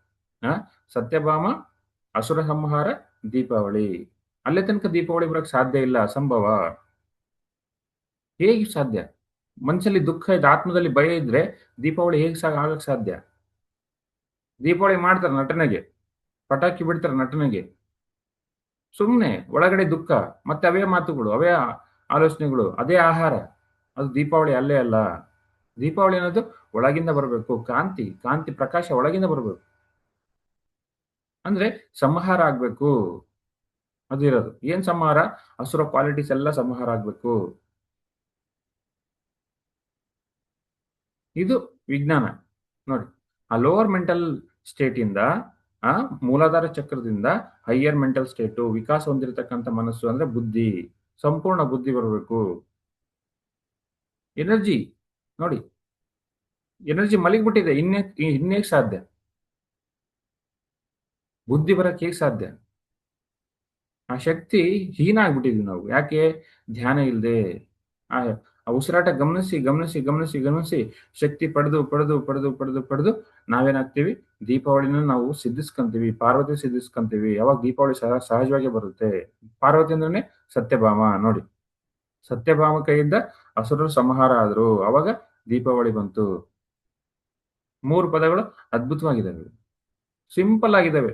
ಆ ಸತ್ಯಭಾಮ, ಅಸುರ ಸಂಹಾರ, ದೀಪಾವಳಿ. ಅಲ್ಲೇ ತನಕ ದೀಪಾವಳಿ ಬರಕ್ ಸಾಧ್ಯ ಇಲ್ಲ, ಅಸಂಭವ. ಹೇಗೆ ಸಾಧ್ಯ? ಮನಸ್ಸಲ್ಲಿ ದುಃಖ ಇದೆ, ಆತ್ಮದಲ್ಲಿ ಭಯ ಇದ್ರೆ ದೀಪಾವಳಿ ಹೇಗೆ ಆಗಕ್ ಸಾಧ್ಯ? ದೀಪಾವಳಿ ಮಾಡ್ತಾರೆ ನಟನೆಗೆ, ಪಟಾಕಿ ಬಿಡ್ತಾರೆ ನಟನೆಗೆ. ಸುಮ್ನೆ ಒಳಗಡೆ ದುಃಖ, ಮತ್ತೆ ಅವೇ ಮಾತುಗಳು, ಅವೇ ಆಲೋಚನೆಗಳು, ಅದೇ ಆಹಾರ. ಅದು ದೀಪಾವಳಿ ಅಲ್ಲೇ ಅಲ್ಲ. ದೀಪಾವಳಿ ಅನ್ನೋದು ಒಳಗಿಂದ ಬರಬೇಕು. ಕಾಂತಿ ಪ್ರಕಾಶ ಒಳಗಿಂದ ಬರಬೇಕು. ಅಂದ್ರೆ ಸಂಹಾರ ಆಗ್ಬೇಕು. ಅದು ಇರೋದು. ಏನ್ ಸಂಹಾರ? ಅಸುರ ಕ್ವಾಲಿಟೀಸ್ ಎಲ್ಲ ಸಂಹಾರ ಆಗ್ಬೇಕು. ಇದು ವಿಜ್ಞಾನ. ನೋಡಿ, ಆ ಲೋವರ್ ಮೆಂಟಲ್ ಸ್ಟೇಟ್ ಇಂದ ಆ ಮೂಲಾಧಾರ ಚಕ್ರದಿಂದ ಹೈಯರ್ ಮೆಂಟಲ್ ಸ್ಟೇಟು, ವಿಕಾಸ ಹೊಂದಿರತಕ್ಕಂಥ ಮನಸ್ಸು ಅಂದ್ರೆ ಬುದ್ಧಿ, ಸಂಪೂರ್ಣ ಬುದ್ಧಿ ಬರಬೇಕು. ಎನರ್ಜಿ ನೋಡಿ, ಎನರ್ಜಿ ಮಲಗಿಬಿಟ್ಟಿದೆ, ಇನ್ನೇಕ್ ಸಾಧ್ಯ? ಬುದ್ಧಿ ಬರಕ್ಕೆ ಹೇಗೆ ಸಾಧ್ಯ? ಆ ಶಕ್ತಿ ಹೀನ ಆಗ್ಬಿಟ್ಟಿದ್ವಿ ನಾವು. ಯಾಕೆ? ಧ್ಯಾನ ಇಲ್ಲದೆ ಆ ಆ ಉಸಿರಾಟ ಗಮನಿಸಿ ಗಮನಿಸಿ ಗಮನಿಸಿ ಗಮನಿಸಿ ಶಕ್ತಿ ಪಡೆದು ಪಡೆದು ಪಡೆದು ಪಡೆದು ಪಡೆದು ನಾವೇನಾಗ್ತೀವಿ? ದೀಪಾವಳಿನ ನಾವು ಸಿದ್ಧಿಸ್ಕೊಂತೀವಿ, ಪಾರ್ವತಿ ಸಿದ್ಧಿಸ್ಕೊಂತೀವಿ. ಯಾವಾಗ ದೀಪಾವಳಿ ಸಹಜವಾಗಿ ಬರುತ್ತೆ. ಪಾರ್ವತಿ ಅಂದ್ರೇನೆ ಸತ್ಯಭಾಮ. ನೋಡಿ, ಸತ್ಯಭಾಮ ಕೈಯಿಂದ ಅಸುರರು ಸಂಹಾರ ಆದ್ರು, ಅವಾಗ ದೀಪಾವಳಿ ಬಂತು. 3 ಪದಗಳು ಅದ್ಭುತವಾಗಿದ್ದಾವೆ, ಸಿಂಪಲ್ ಆಗಿದ್ದಾವೆ.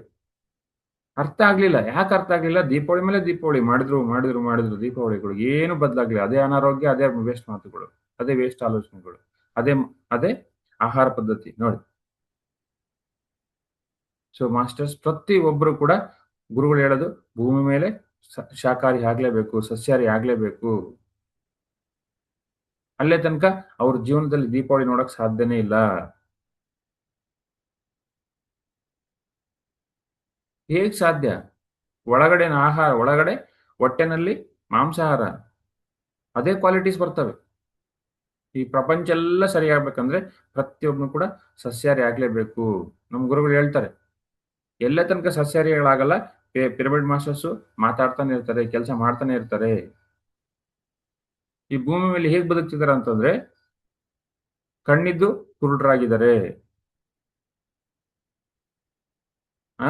ಅರ್ಥ ಆಗ್ಲಿಲ್ಲ. ಯಾಕೆ ಅರ್ಥ ಆಗ್ಲಿಲ್ಲ? ದೀಪಾವಳಿ ಮೇಲೆ ದೀಪಾವಳಿ ಮಾಡಿದ್ರು ಮಾಡಿದ್ರು ಮಾಡಿದ್ರು ದೀಪಾವಳಿಗಳು ಏನು ಬದಲಾಗ್ಲಿಲ್ಲ. ಅದೇ ಅನಾರೋಗ್ಯ, ಅದೇ ವೇಸ್ಟ್ ಮಾತುಗಳು, ಅದೇ ವೇಸ್ಟ್ ಆಲೋಚನೆಗಳು, ಅದೇ ಅದೇ ಆಹಾರ ಪದ್ಧತಿ. ನೋಡಿ, ಸೊ ಮಾಸ್ಟರ್ಸ್ ಪ್ರತಿ ಒಬ್ಬರು ಕೂಡ ಗುರುಗಳು ಹೇಳೋದು ಭೂಮಿ ಮೇಲೆ ಶಾಕಾಹಾರಿ ಆಗ್ಲೇಬೇಕು, ಸಸ್ಯಾಹಾರಿ ಆಗ್ಲೇಬೇಕು. ಅಲ್ಲೇ ತನಕ ಅವ್ರ ಜೀವನದಲ್ಲಿ ದೀಪಾವಳಿ ನೋಡಕ್ ಸಾಧ್ಯನೇ ಇಲ್ಲ. ಹೇಗ್ ಸಾಧ್ಯ? ಒಳಗಡೆ ಆಹಾರ, ಒಳಗಡೆ ಹೊಟ್ಟೆನಲ್ಲಿ ಮಾಂಸಾಹಾರ, ಅದೇ ಕ್ವಾಲಿಟೀಸ್ ಬರ್ತವೆ. ಈ ಪ್ರಪಂಚ ಎಲ್ಲ ಸರಿ ಆಗ್ಬೇಕಂದ್ರೆ ಪ್ರತಿಯೊಬ್ಬನು ಕೂಡ ಸಸ್ಯಾಹಾರಿ ಆಗ್ಲೇಬೇಕು. ನಮ್ಮ ಗುರುಗಳು ಹೇಳ್ತಾರೆ, ಎಲ್ಲ ತನಕ ಸಸ್ಯಾಹಾರಿಗಳಾಗಲ್ಲ. ಪಿರಮಿಡ್ ಮಾಸ್ಟರ್ಸ್ ಮಾತಾಡ್ತಾನೆ ಇರ್ತಾರೆ, ಕೆಲಸ ಮಾಡ್ತಾನೆ ಇರ್ತಾರೆ. ಈ ಭೂಮಿ ಮೇಲೆ ಹೇಗ್ ಬದುಕ್ತಿದಾರೆ ಅಂತಂದ್ರೆ, ಕಣ್ಣಿದ್ದು ಕುರುಡರಾಗಿದ್ದಾರೆ. ಆ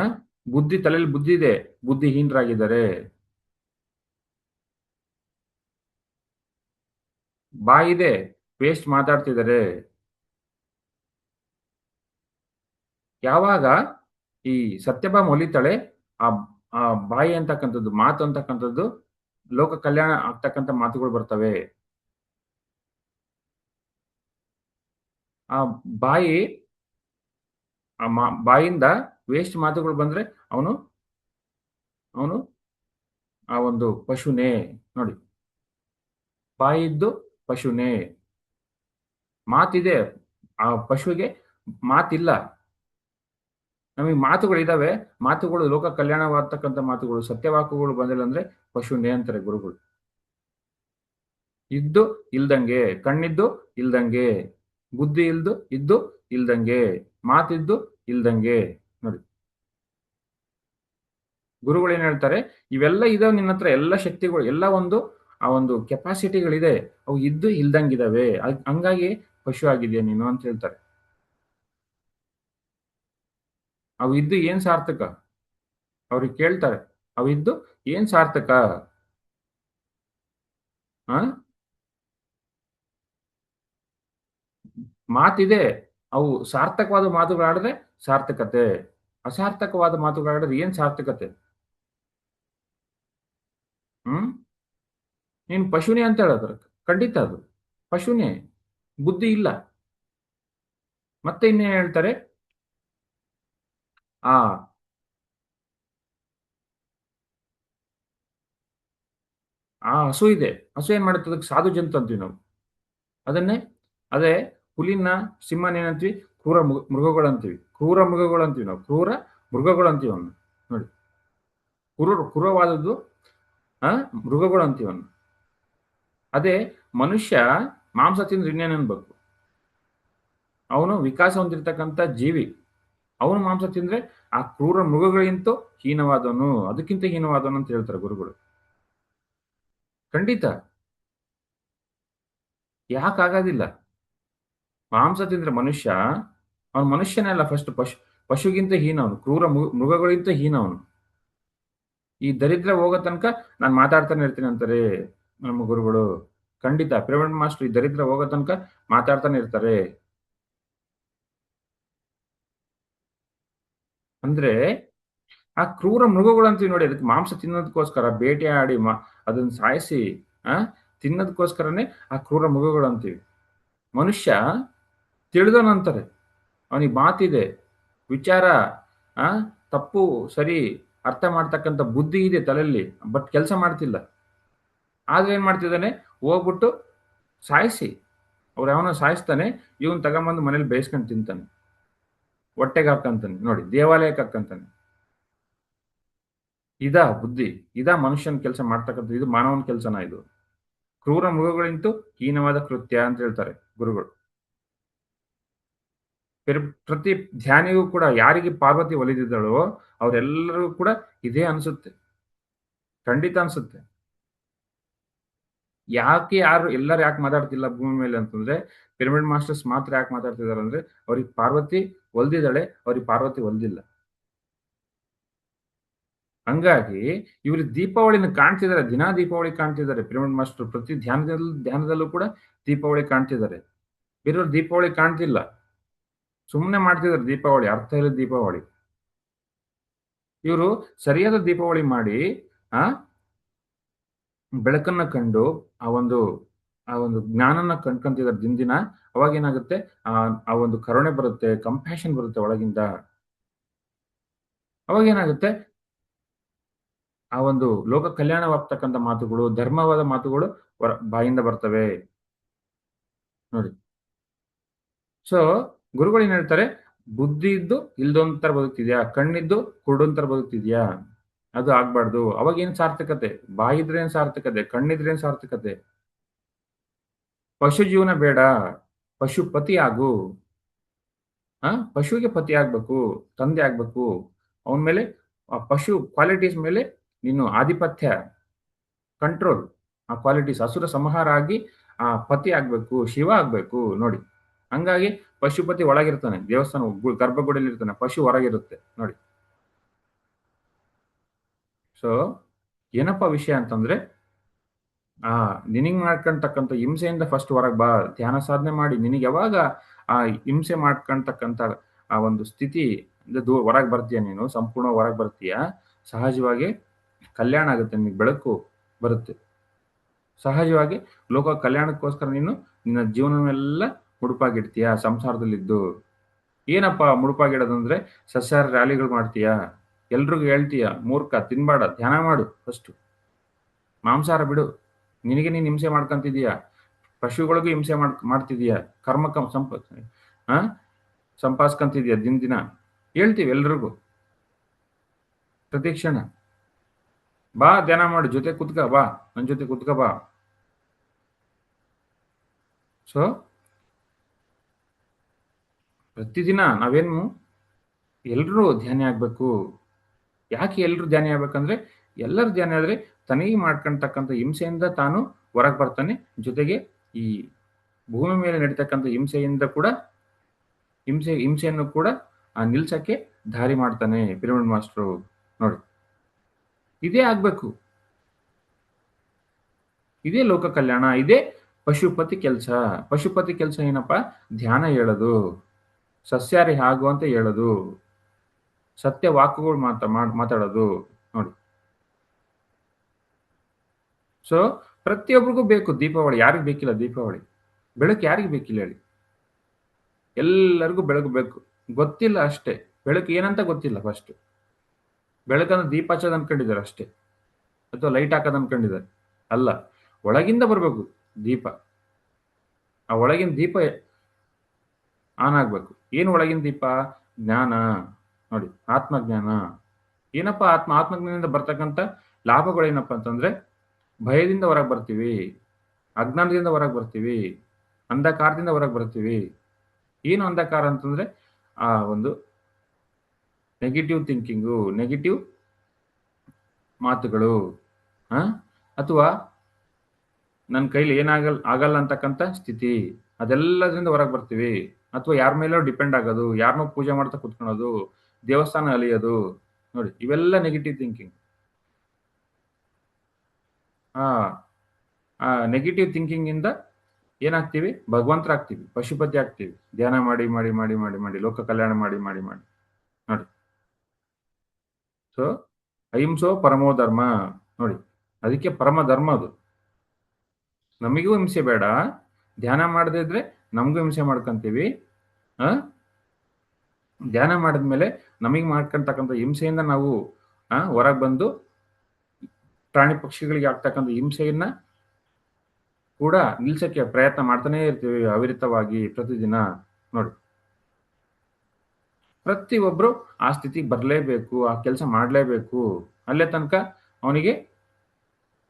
ಬುದ್ಧಿ, ತಲೆಯಲ್ಲಿ ಬುದ್ಧಿ ಇದೆ, ಬುದ್ಧಿಹೀನರಾಗಿದ್ದಾರೆ. ಬಾಯಿದೆ, ವೇಸ್ಟ್ ಮಾತಾಡ್ತಿದ್ದಾರೆ. ಯಾವಾಗ ಈ ಸತ್ಯಭಾಮ ಹೊಲಿತಾಳೆ, ಆ ಆ ಬಾಯಿ ಅಂತಕ್ಕಂಥದ್ದು, ಮಾತು ಅಂತಕ್ಕಂಥದ್ದು ಲೋಕ ಕಲ್ಯಾಣ ಆಗ್ತಕ್ಕಂಥ ಮಾತುಗಳು ಬರ್ತವೆ. ಆ ಬಾಯಿ, ಬಾಯಿಂದ ವೇಸ್ಟ್ ಮಾತುಗಳು ಬಂದ್ರೆ ಅವನು ಅವನು ಆ ಒಂದು ಪಶುನೇ. ನೋಡಿ, ಬಾಯಿದ್ದು ಪಶುನೇ. ಮಾತಿದೆ, ಆ ಪಶುವಿಗೆ ಮಾತಿಲ್ಲ. ನಮಗೆ ಮಾತುಗಳಿದಾವೆ, ಮಾತುಗಳು ಲೋಕ ಕಲ್ಯಾಣವಾಗ್ತಕ್ಕಂಥ ಮಾತುಗಳು, ಸತ್ಯವಾಕುಗಳು ಬಂದಿಲ್ಲ ಅಂದ್ರೆ ಪಶುನೇ ಅಂತಾರೆ ಗುರುಗಳು. ಇದ್ದು ಇಲ್ದಂಗೆ, ಕಣ್ಣಿದ್ದು ಇಲ್ದಂಗೆ, ಬುದ್ಧಿ ಇದ್ದು ಇಲ್ದಂಗೆ, ಮಾತಿದ್ದು ಇಲ್ದಂಗೆ. ನೋಡಿ, ಗುರುಗಳು ಏನ್ ಹೇಳ್ತಾರೆ? ಇವೆಲ್ಲ ಇದಾವೆ ನಿನ್ನ ಹತ್ರ, ಎಲ್ಲ ಶಕ್ತಿಗಳು, ಎಲ್ಲ ಒಂದು ಆ ಒಂದು ಕೆಪಾಸಿಟಿಗಳಿದೆ, ಅವು ಇದ್ದು ಇಲ್ದಂಗಿದಾವೆ, ಹಂಗಾಗಿ ಪಶು ಆಗಿದೆಯಾ ನೀನು ಅಂತ ಹೇಳ್ತಾರೆ. ಅವು ಇದ್ದು ಏನ್ ಸಾರ್ಥಕ? ಅವ್ರಿಗೆ ಕೇಳ್ತಾರೆ, ಅವು ಇದ್ದು ಏನ್ ಸಾರ್ಥಕ? ಆ ಮಾತಿದೆ, ಅವು ಸಾರ್ಥಕವಾದ ಮಾತುಗಳಾಡಿದ್ರೆ ಸಾರ್ಥಕತೆ, ಅಸಾರ್ಥಕವಾದ ಮಾತುಗಳಾಡಿದ್ರೆ ಏನ್ ಸಾರ್ಥಕತೆ? ಹ್ಮ್ ನೀನು ಪಶುನೇ ಅಂತ ಹೇಳೋದ್ರ, ಖಂಡಿತ ಅದು ಪಶುನೇ, ಬುದ್ಧಿ ಇಲ್ಲ. ಮತ್ತೆ ಇನ್ನೇನ್ ಹೇಳ್ತಾರೆ? ಆ ಹಸು ಇದೆ, ಹಸು ಏನ್ ಮಾಡುತ್ತೆ? ಅದಕ್ಕೆ ಸಾಧು ಜಂತು ಅಂತೀವಿ ನಾವು. ಅದನ್ನೇ ಅದೇ ಹುಲಿನ, ಸಿಂಹನ ಏನಂತೀವಿ? ಕ್ರೂರ ಮೃಗಗಳು ಅಂತೀವಿ. ಕ್ರೂರ ಮೃಗಗಳು ಅಂತೀವಿ ನಾವು, ಕ್ರೂರ ಮೃಗಗಳು ಅಂತೀವಿ ಅವನು. ನೋಡಿ, ಕ್ರೂರವಾದದ್ದು ಮೃಗಗಳು ಅಂತೀವಿ ಅವನು. ಅದೇ ಮನುಷ್ಯ ಮಾಂಸ ತಿಂದ್ರೆ ಇನ್ನೇನು ಅನ್ಬೇಕು? ಅವನು ವಿಕಾಸ ಹೊಂದಿರತಕ್ಕಂಥ ಜೀವಿ. ಅವನು ಮಾಂಸ ತಿಂದ್ರೆ ಆ ಕ್ರೂರ ಮೃಗಗಳಿಗಿಂತ ಹೀನವಾದವನು, ಅದಕ್ಕಿಂತ ಹೀನವಾದವನು ಅಂತ ಹೇಳ್ತಾರೆ ಗುರುಗಳು. ಖಂಡಿತ. ಯಾಕಾಗೋದಿಲ್ಲ? ಮಾಂಸ ತಿಂದ್ರೆ ಮನುಷ್ಯ, ಅವನು ಮನುಷ್ಯನೇ ಅಲ್ಲ. ಫಸ್ಟ್ ಪಶುಗಿಂತ ಹೀನ ಅವನು, ಕ್ರೂರ ಮೃಗಗಳಿಗಿಂತ ಹೀನ ಅವನು. ಈ ದರಿದ್ರ ಹೋಗೋ ತನಕ ನಾನು ಮಾತಾಡ್ತಾನೆ ಇರ್ತೀನಿ ಅಂತಾರೆ ನಮ್ಮ ಗುರುಗಳು. ಖಂಡಿತ ಪಿರಮಿಡ್ ಮಾಸ್ಟರ್ ಈ ದರಿದ್ರ ಹೋಗೋ ತನಕ ಮಾತಾಡ್ತಾನೆ ಇರ್ತಾರೆ. ಅಂದ್ರೆ ಆ ಕ್ರೂರ ಮೃಗಗಳು ಅಂತೀವಿ ನೋಡಿ, ಅದಕ್ಕೆ ಮಾಂಸ ತಿನ್ನೋದಕ್ಕೋಸ್ಕರ ಬೇಟೆ ಆಡಿ ಅದನ್ನ ಸಾಯಿಸಿ ತಿನ್ನೋದಕ್ಕೋಸ್ಕರನೇ ಆ ಕ್ರೂರ ಮೃಗಗಳು ಅಂತೀವಿ. ಮನುಷ್ಯ ತಿಳಿದವನಂತಾರೆ, ಅವನಿಗೆ ಮಾತಿದೆ, ವಿಚಾರ, ತಪ್ಪು ಸರಿ ಅರ್ಥ ಮಾಡ್ತಕ್ಕಂಥ ಬುದ್ಧಿ ಇದೆ ತಲೆಯಲ್ಲಿ, ಬಟ್ ಕೆಲಸ ಮಾಡ್ತಿಲ್ಲ. ಆದ್ರೆ ಏನ್ ಮಾಡ್ತಿದ್ದಾನೆ? ಹೋಗ್ಬಿಟ್ಟು ಸಾಯಿಸಿ ಅವ್ರು ಯಾವನೋ ಸಾಯಿಸ್ತಾನೆ, ಇವನ್ ತಗೊಂಬಂದು ಮನೇಲಿ ಬೇಯಿಸ್ಕೊಂಡು ತಿಂತಾನೆ, ಹೊಟ್ಟೆಗೆ ಹಾಕಂತಾನೆ. ನೋಡಿ, ದೇವಾಲಯಕ್ಕೆ ಹಾಕಂತಾನೆ. ಇದಾ ಬುದ್ಧಿ? ಇದಾ ಮನುಷ್ಯನ ಕೆಲಸ ಮಾಡ್ತಕ್ಕಂಥ? ಇದು ಮಾನವನ ಕೆಲಸನ? ಇದು ಕ್ರೂರ ಮೃಗಗಳಿಂತೂ ಹೀನವಾದ ಕೃತ್ಯ ಅಂತ ಹೇಳ್ತಾರೆ ಗುರುಗಳು. ಪ್ರತಿ ಧ್ಯಾನಿಗೂ ಕೂಡ ಯಾರಿಗೆ ಪಾರ್ವತಿ ಒಲಿದಿದ್ದಳೋ ಅವರೆಲ್ಲರಿಗೂ ಕೂಡ ಇದೇ ಅನ್ಸುತ್ತೆ, ಖಂಡಿತ ಅನ್ಸುತ್ತೆ. ಯಾರು ಎಲ್ಲರೂ ಯಾಕೆ ಮಾತಾಡ್ತಿಲ್ಲ ಭೂಮಿ ಮೇಲೆ ಅಂತಂದ್ರೆ, ಪಿರಮಿಡ್ ಮಾಸ್ಟರ್ಸ್ ಮಾತ್ರ ಯಾಕೆ ಮಾತಾಡ್ತಿದಾರೆ ಅಂದ್ರೆ, ಅವ್ರಿಗೆ ಪಾರ್ವತಿ ಒಲ್ದಿದ್ದಾಳೆ, ಅವ್ರಿಗೆ ಪಾರ್ವತಿ ಒಲ್ದಿಲ್ಲ. ಹಂಗಾಗಿ ಇವ್ರಿಗೆ ದೀಪಾವಳಿನ ಕಾಣ್ತಿದ್ದಾರೆ, ದಿನಾ ದೀಪಾವಳಿ ಕಾಣ್ತಿದ್ದಾರೆ. ಪಿರಮಿಡ್ ಮಾಸ್ಟರ್ ಪ್ರತಿ ಧ್ಯಾನದಲ್ಲೂ ಕೂಡ ದೀಪಾವಳಿ ಕಾಣ್ತಿದ್ದಾರೆ. ಬೇರೆಯವ್ರು ದೀಪಾವಳಿ ಕಾಣ್ತಿಲ್ಲ, ಸುಮ್ಮನೆ ಮಾಡ್ತಿದ್ದಾರೆ ದೀಪಾವಳಿ, ಅರ್ಥ ಇಲ್ಲ ದೀಪಾವಳಿ. ಇವರು ಸರಿಯಾದ ದೀಪಾವಳಿ ಮಾಡಿ ಆ ಬೆಳಕನ್ನ ಕಂಡು ಆ ಒಂದು ಜ್ಞಾನನ ಕಂಡ್ಕೊಂತಿದ್ದಾರೆ ದಿನ. ಅವಾಗ ಏನಾಗುತ್ತೆ, ಆ ಒಂದು ಕರುಣೆ ಬರುತ್ತೆ, ಕಂಪ್ಯಾಷನ್ ಬರುತ್ತೆ ಒಳಗಿಂದ. ಅವಾಗ ಏನಾಗುತ್ತೆ, ಆ ಒಂದು ಲೋಕ ಕಲ್ಯಾಣವಾಗ್ತಕ್ಕಂಥ ಮಾತುಗಳು, ಧರ್ಮವಾದ ಮಾತುಗಳು ಬಾಯಿಂದ ಬರ್ತವೆ ನೋಡಿ. ಸೊ ಗುರುಗಳು ಏನ್ ಹೇಳ್ತಾರೆ, ಬುದ್ಧಿ ಇದ್ದು ಇಲ್ದೊಂಥರ ಬದುಕ್ತಿದ್ಯಾ, ಕಣ್ಣಿದ್ದು ಕುರುಡೊಂಥರ ಬದುಕ್ತಿದ್ಯಾ, ಅದು ಆಗ್ಬಾರ್ದು. ಅವಾಗ ಏನ್ ಸಾರ್ಥಕತೆ? ಬಾಯಿದ್ರೆ ಏನ್ ಸಾರ್ಥಕತೆ, ಕಣ್ಣಿದ್ರೆ ಏನ್ ಸಾರ್ಥಕತೆ? ಪಶು ಜೀವನ ಬೇಡ, ಪಶುಪತಿ ಆಗು. ಪಶುವಿಗೆ ಪತಿ ಆಗ್ಬೇಕು, ತಂದೆ ಆಗ್ಬೇಕು. ಅವನ ಮೇಲೆ ಆ ಪಶು ಕ್ವಾಲಿಟೀಸ್ ಮೇಲೆ ನೀನು ಆಧಿಪತ್ಯ, ಕಂಟ್ರೋಲ್, ಆ ಕ್ವಾಲಿಟೀಸ್ ಅಸುರ ಸಂಹಾರ ಆಗಿ ಆ ಪತಿ ಆಗ್ಬೇಕು, ಶಿವ ಆಗ್ಬೇಕು ನೋಡಿ. ಹಂಗಾಗಿ ಪಶುಪತಿ ಒಳಗಿರ್ತಾನೆ, ದೇವಸ್ಥಾನ ಗರ್ಭಗುಡಿಯಲ್ಲಿ ಇರ್ತಾನೆ, ಪಶು ಹೊರಗಿರುತ್ತೆ ನೋಡಿ. ಸೊ ಏನಪ್ಪ ವಿಷಯ ಅಂತಂದ್ರೆ, ನಿನಗ್ ಮಾಡ್ಕೊಂತಕ್ಕಂಥ ಹಿಂಸೆಯಿಂದ ಫಸ್ಟ್ ಹೊರಗೆ ಬಾ. ಧ್ಯಾನ ಸಾಧನೆ ಮಾಡಿ ನಿನಗೆ ಯಾವಾಗ ಆ ಹಿಂಸೆ ಮಾಡ್ಕೊಂತಕ್ಕಂಥ ಆ ಒಂದು ಸ್ಥಿತಿ ಹೊರಗೆ ಬರ್ತೀಯ, ನೀನು ಸಂಪೂರ್ಣ ಹೊರಗೆ ಬರ್ತೀಯ, ಸಹಜವಾಗಿ ಕಲ್ಯಾಣ ಆಗುತ್ತೆ, ನಿನಗೆ ಬೆಳಕು ಬರುತ್ತೆ. ಸಹಜವಾಗಿ ಲೋಕ ಕಲ್ಯಾಣಕ್ಕೋಸ್ಕರ ನೀನು ನಿನ್ನ ಜೀವನವೆಲ್ಲ ಮುಡುಪಾಗಿಡ್ತೀಯ ಸಂಸಾರದಲ್ಲಿದ್ದು. ಏನಪ್ಪ ಮುಡುಪಾಗಿಡೋದಂದ್ರೆ, ಸಸ್ಯಾಹಾರ ರ್ಯಾಲಿಗಳು ಮಾಡ್ತೀಯ, ಎಲ್ರಿಗೂ ಹೇಳ್ತೀಯ ಮೂರ್ಖ ತಿನ್ಬೇಡ, ಧ್ಯಾನ ಮಾಡು, ಫಸ್ಟ್ ಮಾಂಸಾಹಾರ ಬಿಡು, ನಿನಗೆ ನೀನು ಹಿಂಸೆ ಮಾಡ್ಕೊಂತಿದೀಯ, ಪಶುಗಳಿಗೂ ಹಿಂಸೆ ಮಾಡ್ತಿದೀಯ, ಕರ್ಮ ಸಂಪಾದಿಸ್ಕೊಂತಿದೀಯ ದಿನ. ಹೇಳ್ತೀವಿ ಎಲ್ರಿಗೂ ಪ್ರತಿ ಕ್ಷಣ, ಬಾ ಧ್ಯಾನ ಮಾಡು, ಜೊತೆ ಕುತ್ಕ ಬಾ, ನನ್ನ ಜೊತೆ ಕುತ್ಕ ಬಾ. ಸೊ ಪ್ರತಿದಿನ ನಾವೇನು ಎಲ್ರೂ ಧ್ಯಾನ ಆಗ್ಬೇಕು. ಯಾಕೆ ಎಲ್ರು ಧ್ಯಾನ ಆಗ್ಬೇಕಂದ್ರೆ, ಎಲ್ಲರೂ ಧ್ಯಾನ ಆದ್ರೆ ತನಗೆ ಮಾಡ್ಕೊಂತಕ್ಕಂಥ ಹಿಂಸೆಯಿಂದ ತಾನು ಹೊರಗೆ ಬರ್ತಾನೆ, ಜೊತೆಗೆ ಈ ಭೂಮಿ ಮೇಲೆ ನಡೀತಕ್ಕಂಥ ಹಿಂಸೆಯಿಂದ ಕೂಡ ಹಿಂಸೆಯನ್ನು ಕೂಡ ನಿಲ್ಸಕ್ಕೆ ದಾರಿ ಮಾಡ್ತಾನೆ ಪಿರಮಿಡ್ ಮಾಸ್ಟರು ನೋಡಿ. ಇದೇ ಆಗ್ಬೇಕು, ಇದೇ ಲೋಕ ಕಲ್ಯಾಣ, ಇದೇ ಪಶುಪತಿ ಕೆಲಸ. ಪಶುಪತಿ ಕೆಲಸ ಏನಪ್ಪ? ಧ್ಯಾನ ಹೇಳೋದು, ಸಸ್ಯಾಹಾರಿ ಆಗು ಅಂತ ಹೇಳೋದು, ಸತ್ಯ ವಾಕುಗಳು ಮಾತಾಡೋದು ನೋಡಿ. ಸೊ ಪ್ರತಿಯೊಬ್ಬರಿಗೂ ಬೇಕು ದೀಪಾವಳಿ. ಯಾರಿಗೆ ಬೇಕಿಲ್ಲ ದೀಪಾವಳಿ? ಬೆಳಕು ಯಾರಿಗೆ ಬೇಕಿಲ್ಲ ಹೇಳಿ? ಎಲ್ಲರಿಗೂ ಬೆಳಕು ಬೇಕು. ಗೊತ್ತಿಲ್ಲ ಅಷ್ಟೇ, ಬೆಳಕು ಏನಂತ ಗೊತ್ತಿಲ್ಲ. ಫಸ್ಟ್ ಬೆಳಕನ್ನು ದೀಪ ಹಚ್ಚೋದು ಅನ್ಕೊಂಡಿದ್ದಾರೆ ಅಷ್ಟೇ, ಅಥವಾ ಲೈಟ್ ಹಾಕೋದು ಅನ್ಕೊಂಡಿದ್ದಾರೆ. ಅಲ್ಲ, ಒಳಗಿಂದ ಬರಬೇಕು ದೀಪ. ಆ ಒಳಗಿನ ದೀಪ ಆನ್ ಆಗ್ಬೇಕು. ಏನು ಒಳಗಿನ ದೀಪ? ಜ್ಞಾನ ನೋಡಿ, ಆತ್ಮಜ್ಞಾನ. ಏನಪ್ಪ ಆತ್ಮಜ್ಞಾನದಿಂದ ಬರ್ತಕ್ಕಂಥ ಲಾಭಗಳೇನಪ್ಪ ಅಂತಂದ್ರೆ, ಭಯದಿಂದ ಹೊರಗೆ ಬರ್ತೀವಿ, ಅಜ್ಞಾನದಿಂದ ಹೊರಗೆ ಬರ್ತೀವಿ, ಅಂಧಕಾರದಿಂದ ಹೊರಗೆ ಬರ್ತೀವಿ. ಏನು ಅಂಧಕಾರ ಅಂತಂದ್ರೆ, ಆ ಒಂದು ನೆಗೆಟಿವ್ ಥಿಂಕಿಂಗು, ನೆಗೆಟಿವ್ ಮಾತುಗಳು, ಅಥವಾ ನನ್ನ ಕೈಲಿ ಆಗಲ್ಲ ಅಂತಕ್ಕಂಥ ಸ್ಥಿತಿ, ಅದೆಲ್ಲದರಿಂದ ಹೊರಗೆ ಬರ್ತೀವಿ. ಅಥವಾ ಯಾರ ಮೇಲೋ ಡಿಪೆಂಡ್ ಆಗೋದು, ಯಾರನ್ನೋ ಪೂಜೆ ಮಾಡ್ತಾ ಕುತ್ಕೊಳ್ಳೋದು, ದೇವಸ್ಥಾನ ಅಲಿಯೋದು ನೋಡಿ, ಇವೆಲ್ಲ ನೆಗೆಟಿವ್ ಥಿಂಕಿಂಗ್. ನೆಗೆಟಿವ್ ಥಿಂಕಿಂಗ್ ಇಂದ ಏನಾಗ್ತೀವಿ? ಭಗವಂತರಾಗ್ತೀವಿ, ಪಶುಪತಿ ಆಗ್ತೀವಿ. ಧ್ಯಾನ ಮಾಡಿ ಮಾಡಿ ಮಾಡಿ ಮಾಡಿ ಮಾಡಿ ಲೋಕ ಕಲ್ಯಾಣ ಮಾಡಿ ಮಾಡಿ ಮಾಡಿ ನೋಡಿ. ಸೊ ಅಹಿಂಸೋ ಪರಮೋ ಧರ್ಮ ನೋಡಿ, ಅದಕ್ಕೆ ಪರಮ ಧರ್ಮ ಅದು. ನಮಗೂ ಹಿಂಸೆ ಬೇಡ, ಧ್ಯಾನ ಮಾಡದೇ ಇದ್ರೆ ನಮಗೂ ಹಿಂಸೆ ಮಾಡ್ಕೊಂತೀವಿ. ಧ್ಯಾನ ಮಾಡಿದ್ಮೇಲೆ ನಮಗೆ ಮಾಡ್ಕೊಂತಕ್ಕಂಥ ಹಿಂಸೆಯಿಂದ ನಾವು ಹೊರಗೆ ಬಂದು ಪ್ರಾಣಿ ಪಕ್ಷಿಗಳಿಗೆ ಆಗ್ತಕ್ಕಂಥ ಹಿಂಸೆಯನ್ನ ಕೂಡ ನಿಲ್ಸಕ್ಕೆ ಪ್ರಯತ್ನ ಮಾಡ್ತಾನೆ ಇರ್ತೀವಿ ಅವಿರತವಾಗಿ ಪ್ರತಿದಿನ. ನೋಡಿ, ಪ್ರತಿಯೊಬ್ರು ಆ ಸ್ಥಿತಿಗೆ ಬರಲೇಬೇಕು, ಆ ಕೆಲಸ ಮಾಡಲೇಬೇಕು. ಅಲ್ಲೇ ತನಕ ಅವನಿಗೆ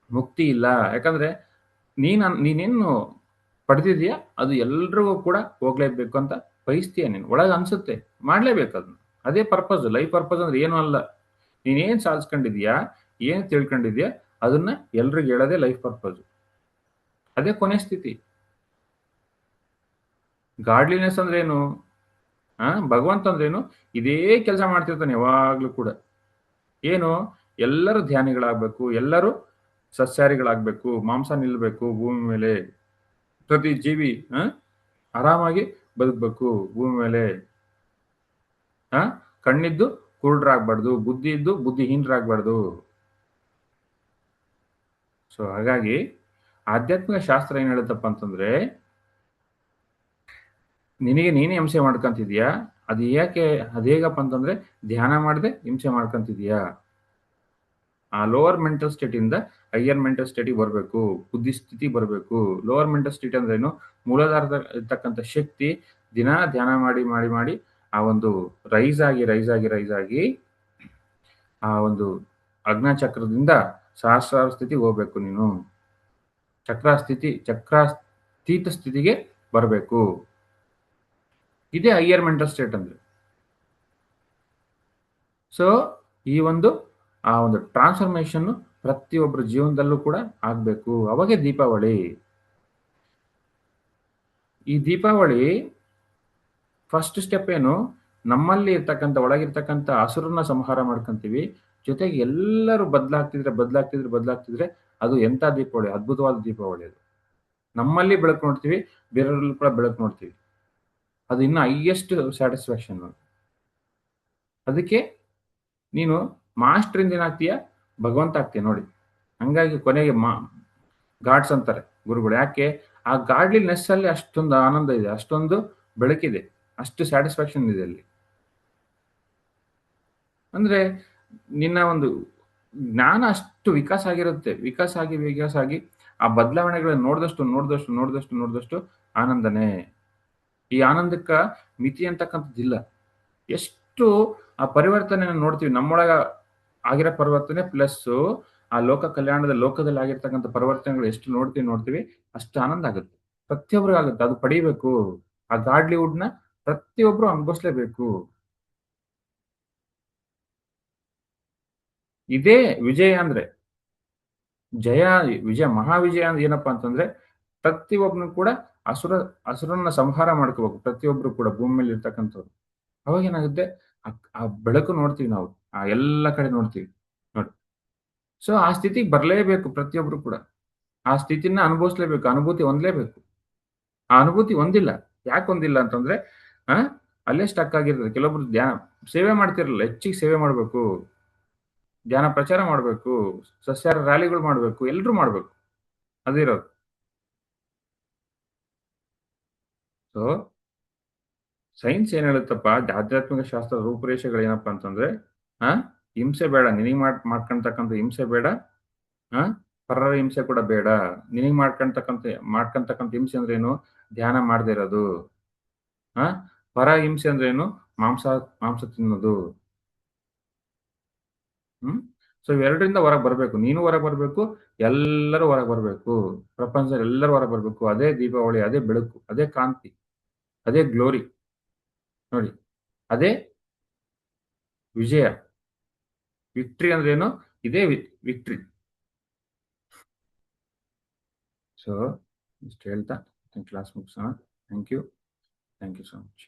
ಮುಕ್ತಿ ಇಲ್ಲ. ಯಾಕಂದ್ರೆ ನೀನೇನು ಪಡೆದಿದೀಯಾ ಅದು ಎಲ್ರಿಗೂ ಕೂಡ ಹೋಗ್ಲೇಬೇಕು ಅಂತ ಬಯಸ್ತೀಯ ನೀನು. ಒಳಗೆ ಅನ್ಸುತ್ತೆ, ಮಾಡ್ಲೇಬೇಕು ಅದನ್ನ. ಅದೇ ಪರ್ಪಸ್. ಲೈಫ್ ಪರ್ಪಸ್ ಅಂದ್ರೆ ಏನು ಅಲ್ಲ. ನೀನೇನ್ ಸಾಧಿಸ್ಕೊಂಡಿದ್ಯಾ, ಏನ್ ತಿಳ್ಕೊಂಡಿದ್ಯಾ ಅದನ್ನ ಎಲ್ರಿಗೂ ಹೇಳೋದೇ ಲೈಫ್ ಪರ್ಪಸ್. ಅದೇ ಕೊನೆ ಸ್ಥಿತಿ. ಗಾಡ್ಲಿನೆಸ್ ಅಂದ್ರೆ ಏನು? ಭಗವಂತ ಅಂದ್ರೇನು? ಇದೇ ಕೆಲಸ ಮಾಡ್ತಿರ್ತಾನೆ ಯಾವಾಗ್ಲೂ ಕೂಡ. ಏನು? ಎಲ್ಲರೂ ಧ್ಯಾನಿಗಳಾಗ್ಬೇಕು, ಎಲ್ಲರೂ ಸಸ್ಯಾಹಾರಿಗಳಾಗ್ಬೇಕು, ಮಾಂಸ ನಿಲ್ಬೇಕು ಭೂಮಿ ಮೇಲೆ. ಪ್ರತಿ ಜೀವಿ ಆರಾಮಾಗಿ ಬದುಕ್ಬೇಕು ಭೂಮಿ ಮೇಲೆ. ಕಣ್ಣಿದ್ದು ಕುರುಡ್ರಾಗ್ಬಾರ್ದು, ಬುದ್ಧಿ ಇದ್ದು ಬುದ್ಧಿಹೀನರಾಗ್ಬಾರ್ದು. ಸೊ ಹಾಗಾಗಿ ಆಧ್ಯಾತ್ಮಿಕ ಶಾಸ್ತ್ರ ಏನ್ ಹೇಳುತ್ತಪ್ಪ ಅಂತಂದ್ರೆ, ನಿನಗೆ ನೀನೇ ಹಿಂಸೆ ಮಾಡ್ಕೊಂತಿದ್ಯಾ, ಅದು ಯಾಕೆ? ಅದೇಗಪ್ಪ ಅಂತಂದ್ರೆ ಧ್ಯಾನ ಮಾಡದೆ ಹಿಂಸೆ ಮಾಡ್ಕೊಂತಿದ್ಯಾ. ಆ ಲೋವರ್ ಮೆಂಟಲ್ ಸ್ಟೇಟ್ ಇಂದ ಹೈಯರ್ ಮೆಂಟಲ್ ಸ್ಟೇಟಿಗೆ ಬರಬೇಕು, ಬುದ್ಧಿ ಸ್ಥಿತಿ ಬರಬೇಕು. ಲೋವರ್ ಮೆಂಟಲ್ ಸ್ಟೇಟ್ ಅಂದ್ರೆ ಏನು? ಮೂಲಾಧಾರದ ಇರ್ತಕ್ಕಂಥ ಶಕ್ತಿ ದಿನ ಧ್ಯಾನ ಮಾಡಿ ಮಾಡಿ ಮಾಡಿ ಆ ಒಂದು ರೈಸ್ ಆಗಿ ಆ ಒಂದು ಅಜ್ಞಾ ಚಕ್ರದಿಂದ ಸಹಸ್ರಾರ ಸ್ಥಿತಿಗೆ ಹೋಗ್ಬೇಕು ನೀನು. ಚಕ್ರಾತೀತ ಸ್ಥಿತಿಗೆ ಬರಬೇಕು. ಇದೇ ಹೈಯರ್ ಮೆಂಟಲ್ ಸ್ಟೇಟ್ ಅಂದ್ರೆ. ಸೊ ಈ ಒಂದು ಆ ಒಂದು ಟ್ರಾನ್ಸ್ಫಾರ್ಮೇಶನ್ ಪ್ರತಿಯೊಬ್ಬರ ಜೀವನದಲ್ಲೂ ಕೂಡ ಆಗ್ಬೇಕು. ಅವಾಗೆ ದೀಪಾವಳಿ. ಈ ದೀಪಾವಳಿ ಫಸ್ಟ್ ಸ್ಟೆಪ್ ಏನು? ನಮ್ಮಲ್ಲಿ ಇರ್ತಕ್ಕಂಥ ಒಳಗಿರ್ತಕ್ಕಂಥ ಹಸುರನ್ನ ಸಂಹಾರ ಮಾಡ್ಕೊಂತೀವಿ. ಜೊತೆಗೆ ಎಲ್ಲರೂ ಬದಲಾಗ್ತಿದ್ರೆ ಅದು ಎಂತ ದೀಪಾವಳಿ? ಅದ್ಭುತವಾದ ದೀಪಾವಳಿ ಅದು. ನಮ್ಮಲ್ಲಿ ಬೆಳಕು ನೋಡ್ತೀವಿ, ಬೇರೆಯವ್ರಲ್ಲಿ ಕೂಡ ಬೆಳಕು ನೋಡ್ತೀವಿ. ಅದು ಇನ್ನು ಹೈಯೆಸ್ಟ್ ಸ್ಯಾಟಿಸ್ಫ್ಯಾಕ್ಷನ್. ಅದಕ್ಕೆ ನೀನು ಮಾಸ್ಟರ್ ಏನಾಗ್ತೀಯ? ಭಗವಂತ ಆಗ್ತೀಯ ನೋಡಿ. ಹಂಗಾಗಿ ಕೊನೆಗೆ ಗಾಡ್ಸ್ ಅಂತಾರೆ ಗುರುಗಳು. ಯಾಕೆ? ಆ ಗಾಡ್ಲಿನೆಸ್ ಅಲ್ಲಿ ಅಷ್ಟೊಂದು ಆನಂದ ಇದೆ, ಅಷ್ಟೊಂದು ಬೆಳಕಿದೆ, ಅಷ್ಟು ಸ್ಯಾಟಿಸ್ಫ್ಯಾಕ್ಷನ್ ಇದೆ ಅಲ್ಲಿ. ಅಂದ್ರೆ ನಿನ್ನ ಒಂದು ಜ್ಞಾನ ಅಷ್ಟು ವಿಕಾಸ ಆಗಿರುತ್ತೆ. ವಿಕಾಸ ಆಗಿ ಆ ಬದಲಾವಣೆಗಳನ್ನ ನೋಡಿದಷ್ಟು ಆನಂದನೇ. ಈ ಆನಂದಕ್ಕ ಮಿತಿ ಅಂತಕ್ಕಂಥದ್ದಿಲ್ಲ. ಎಷ್ಟು ಆ ಪರಿವರ್ತನೆ ನೋಡ್ತೀವಿ ನಮ್ಮೊಳಗ ಆಗಿರೋ ಪರಿವರ್ತನೆ ಪ್ಲಸ್ ಆ ಲೋಕ ಕಲ್ಯಾಣದ ಲೋಕದಲ್ಲಿ ಆಗಿರ್ತಕ್ಕಂಥ ಪರಿವರ್ತನೆಗಳು ಎಷ್ಟು ನೋಡ್ತೀವಿ ಅಷ್ಟು ಆನಂದ ಆಗುತ್ತೆ. ಪ್ರತಿಯೊಬ್ಬರಿಗೂ ಆಗುತ್ತೆ. ಅದು ಪಡಿಬೇಕು. ಆ ಗಾಡ್ಲಿವುಡ್ನ ಪ್ರತಿಯೊಬ್ರು ಅನುಭವಿಸ್ಲೇಬೇಕು. ಇದೇ ವಿಜಯ ಅಂದ್ರೆ. ವಿಜಯ ಮಹಾವಿಜಯ ಅಂದ್ರೆ ಏನಪ್ಪಾ ಅಂತಂದ್ರೆ ಪ್ರತಿಯೊಬ್ಬನು ಕೂಡ ಹಸುರನ್ನ ಸಂಹಾರ ಮಾಡ್ಕೋಬೇಕು. ಪ್ರತಿಯೊಬ್ರು ಕೂಡ ಭೂಮಿ ಮೇಲೆ ಇರ್ತಕ್ಕಂಥವ್ರು. ಅವಾಗ ಏನಾಗುತ್ತೆ? ಆ ಬೆಳಕು ನೋಡ್ತೀವಿ ನಾವು, ಆ ಎಲ್ಲ ಕಡೆ ನೋಡ್ತೀವಿ ನೋಡಿ. ಸೊ ಆ ಸ್ಥಿತಿಗೆ ಬರಲೇಬೇಕು ಪ್ರತಿಯೊಬ್ರು ಕೂಡ. ಆ ಸ್ಥಿತಿನ ಅನುಭವಿಸ್ಲೇಬೇಕು, ಅನುಭೂತಿ ಹೊಂದಲೇಬೇಕು. ಆ ಅನುಭೂತಿ ಹೊಂದಿಲ್ಲ. ಯಾಕೆ ಹೊಂದಿಲ್ಲ ಅಂತಂದ್ರೆ ಆ ಅಲ್ಲೇ ಸ್ಟಕ್ ಆಗಿರ್ತದೆ. ಕೆಲವೊಬ್ರು ಧ್ಯಾನ ಸೇವೆ ಮಾಡ್ತಿರಲ್ಲ, ಹೆಚ್ಚಿಗೆ ಸೇವೆ ಮಾಡ್ಬೇಕು, ಧ್ಯಾನ ಪ್ರಚಾರ ಮಾಡ್ಬೇಕು, ಸಸ್ಯಾಹಾರ ರ್ಯಾಲಿಗಳು ಮಾಡ್ಬೇಕು, ಎಲ್ರು ಮಾಡ್ಬೇಕು. ಅದಿರೋದು. ಸೊ ಸೈನ್ಸ್ ಏನ್ ಹೇಳುತ್ತಪ್ಪ, ಆಧ್ಯಾತ್ಮಿಕ ಶಾಸ್ತ್ರ ರೂಪುರೇಷೆಗಳು ಏನಪ್ಪಾ ಅಂತಂದ್ರೆ ಹಿಂಸೆ ಬೇಡ. ನಿನಗೆ ಮಾಡ್ಕೊಂತಕ್ಕಂಥ ಹಿಂಸೆ ಬೇಡ. ಪರರ ಹಿಂಸೆ ಕೂಡ ಬೇಡ. ನಿನಗೆ ಮಾಡ್ಕೊಂತಕ್ಕಂಥ ಹಿಂಸೆ ಅಂದ್ರೆ ಏನು? ಧ್ಯಾನ ಮಾಡದೇ ಇರೋದು. ಪರ ಹಿಂಸೆ ಅಂದ್ರೆ ಏನು? ಮಾಂಸ ತಿನ್ನೋದು. ಸೊ ಇವೆರಡರಿಂದ ಹೊರಗೆ ಬರಬೇಕು. ನೀನು ಹೊರಗೆ ಬರಬೇಕು, ಎಲ್ಲರೂ ಹೊರಗೆ ಬರಬೇಕು. ಪ್ರಪಂಚದಲ್ಲಿ ಎಲ್ಲರೂ ಹೊರಗೆ ಬರಬೇಕು. ಅದೇ ದೀಪಾವಳಿ, ಅದೇ ಬೆಳಕು, ಅದೇ ಕಾಂತಿ, ಅದೇ ಗ್ಲೋರಿ ನೋಡಿ. ಅದೇ ವಿಜಯ. ವಿಕ್ಟ್ರಿ ಅಂದ್ರೆ ಏನು? ಇದೇ ವಿಕ್ಟ್ರಿ. ಸೊ ಇಷ್ಟು ಹೇಳ್ತಾ ಕ್ಲಾಸ್ ಮುಗಿಸೋಣ. Thank you so much.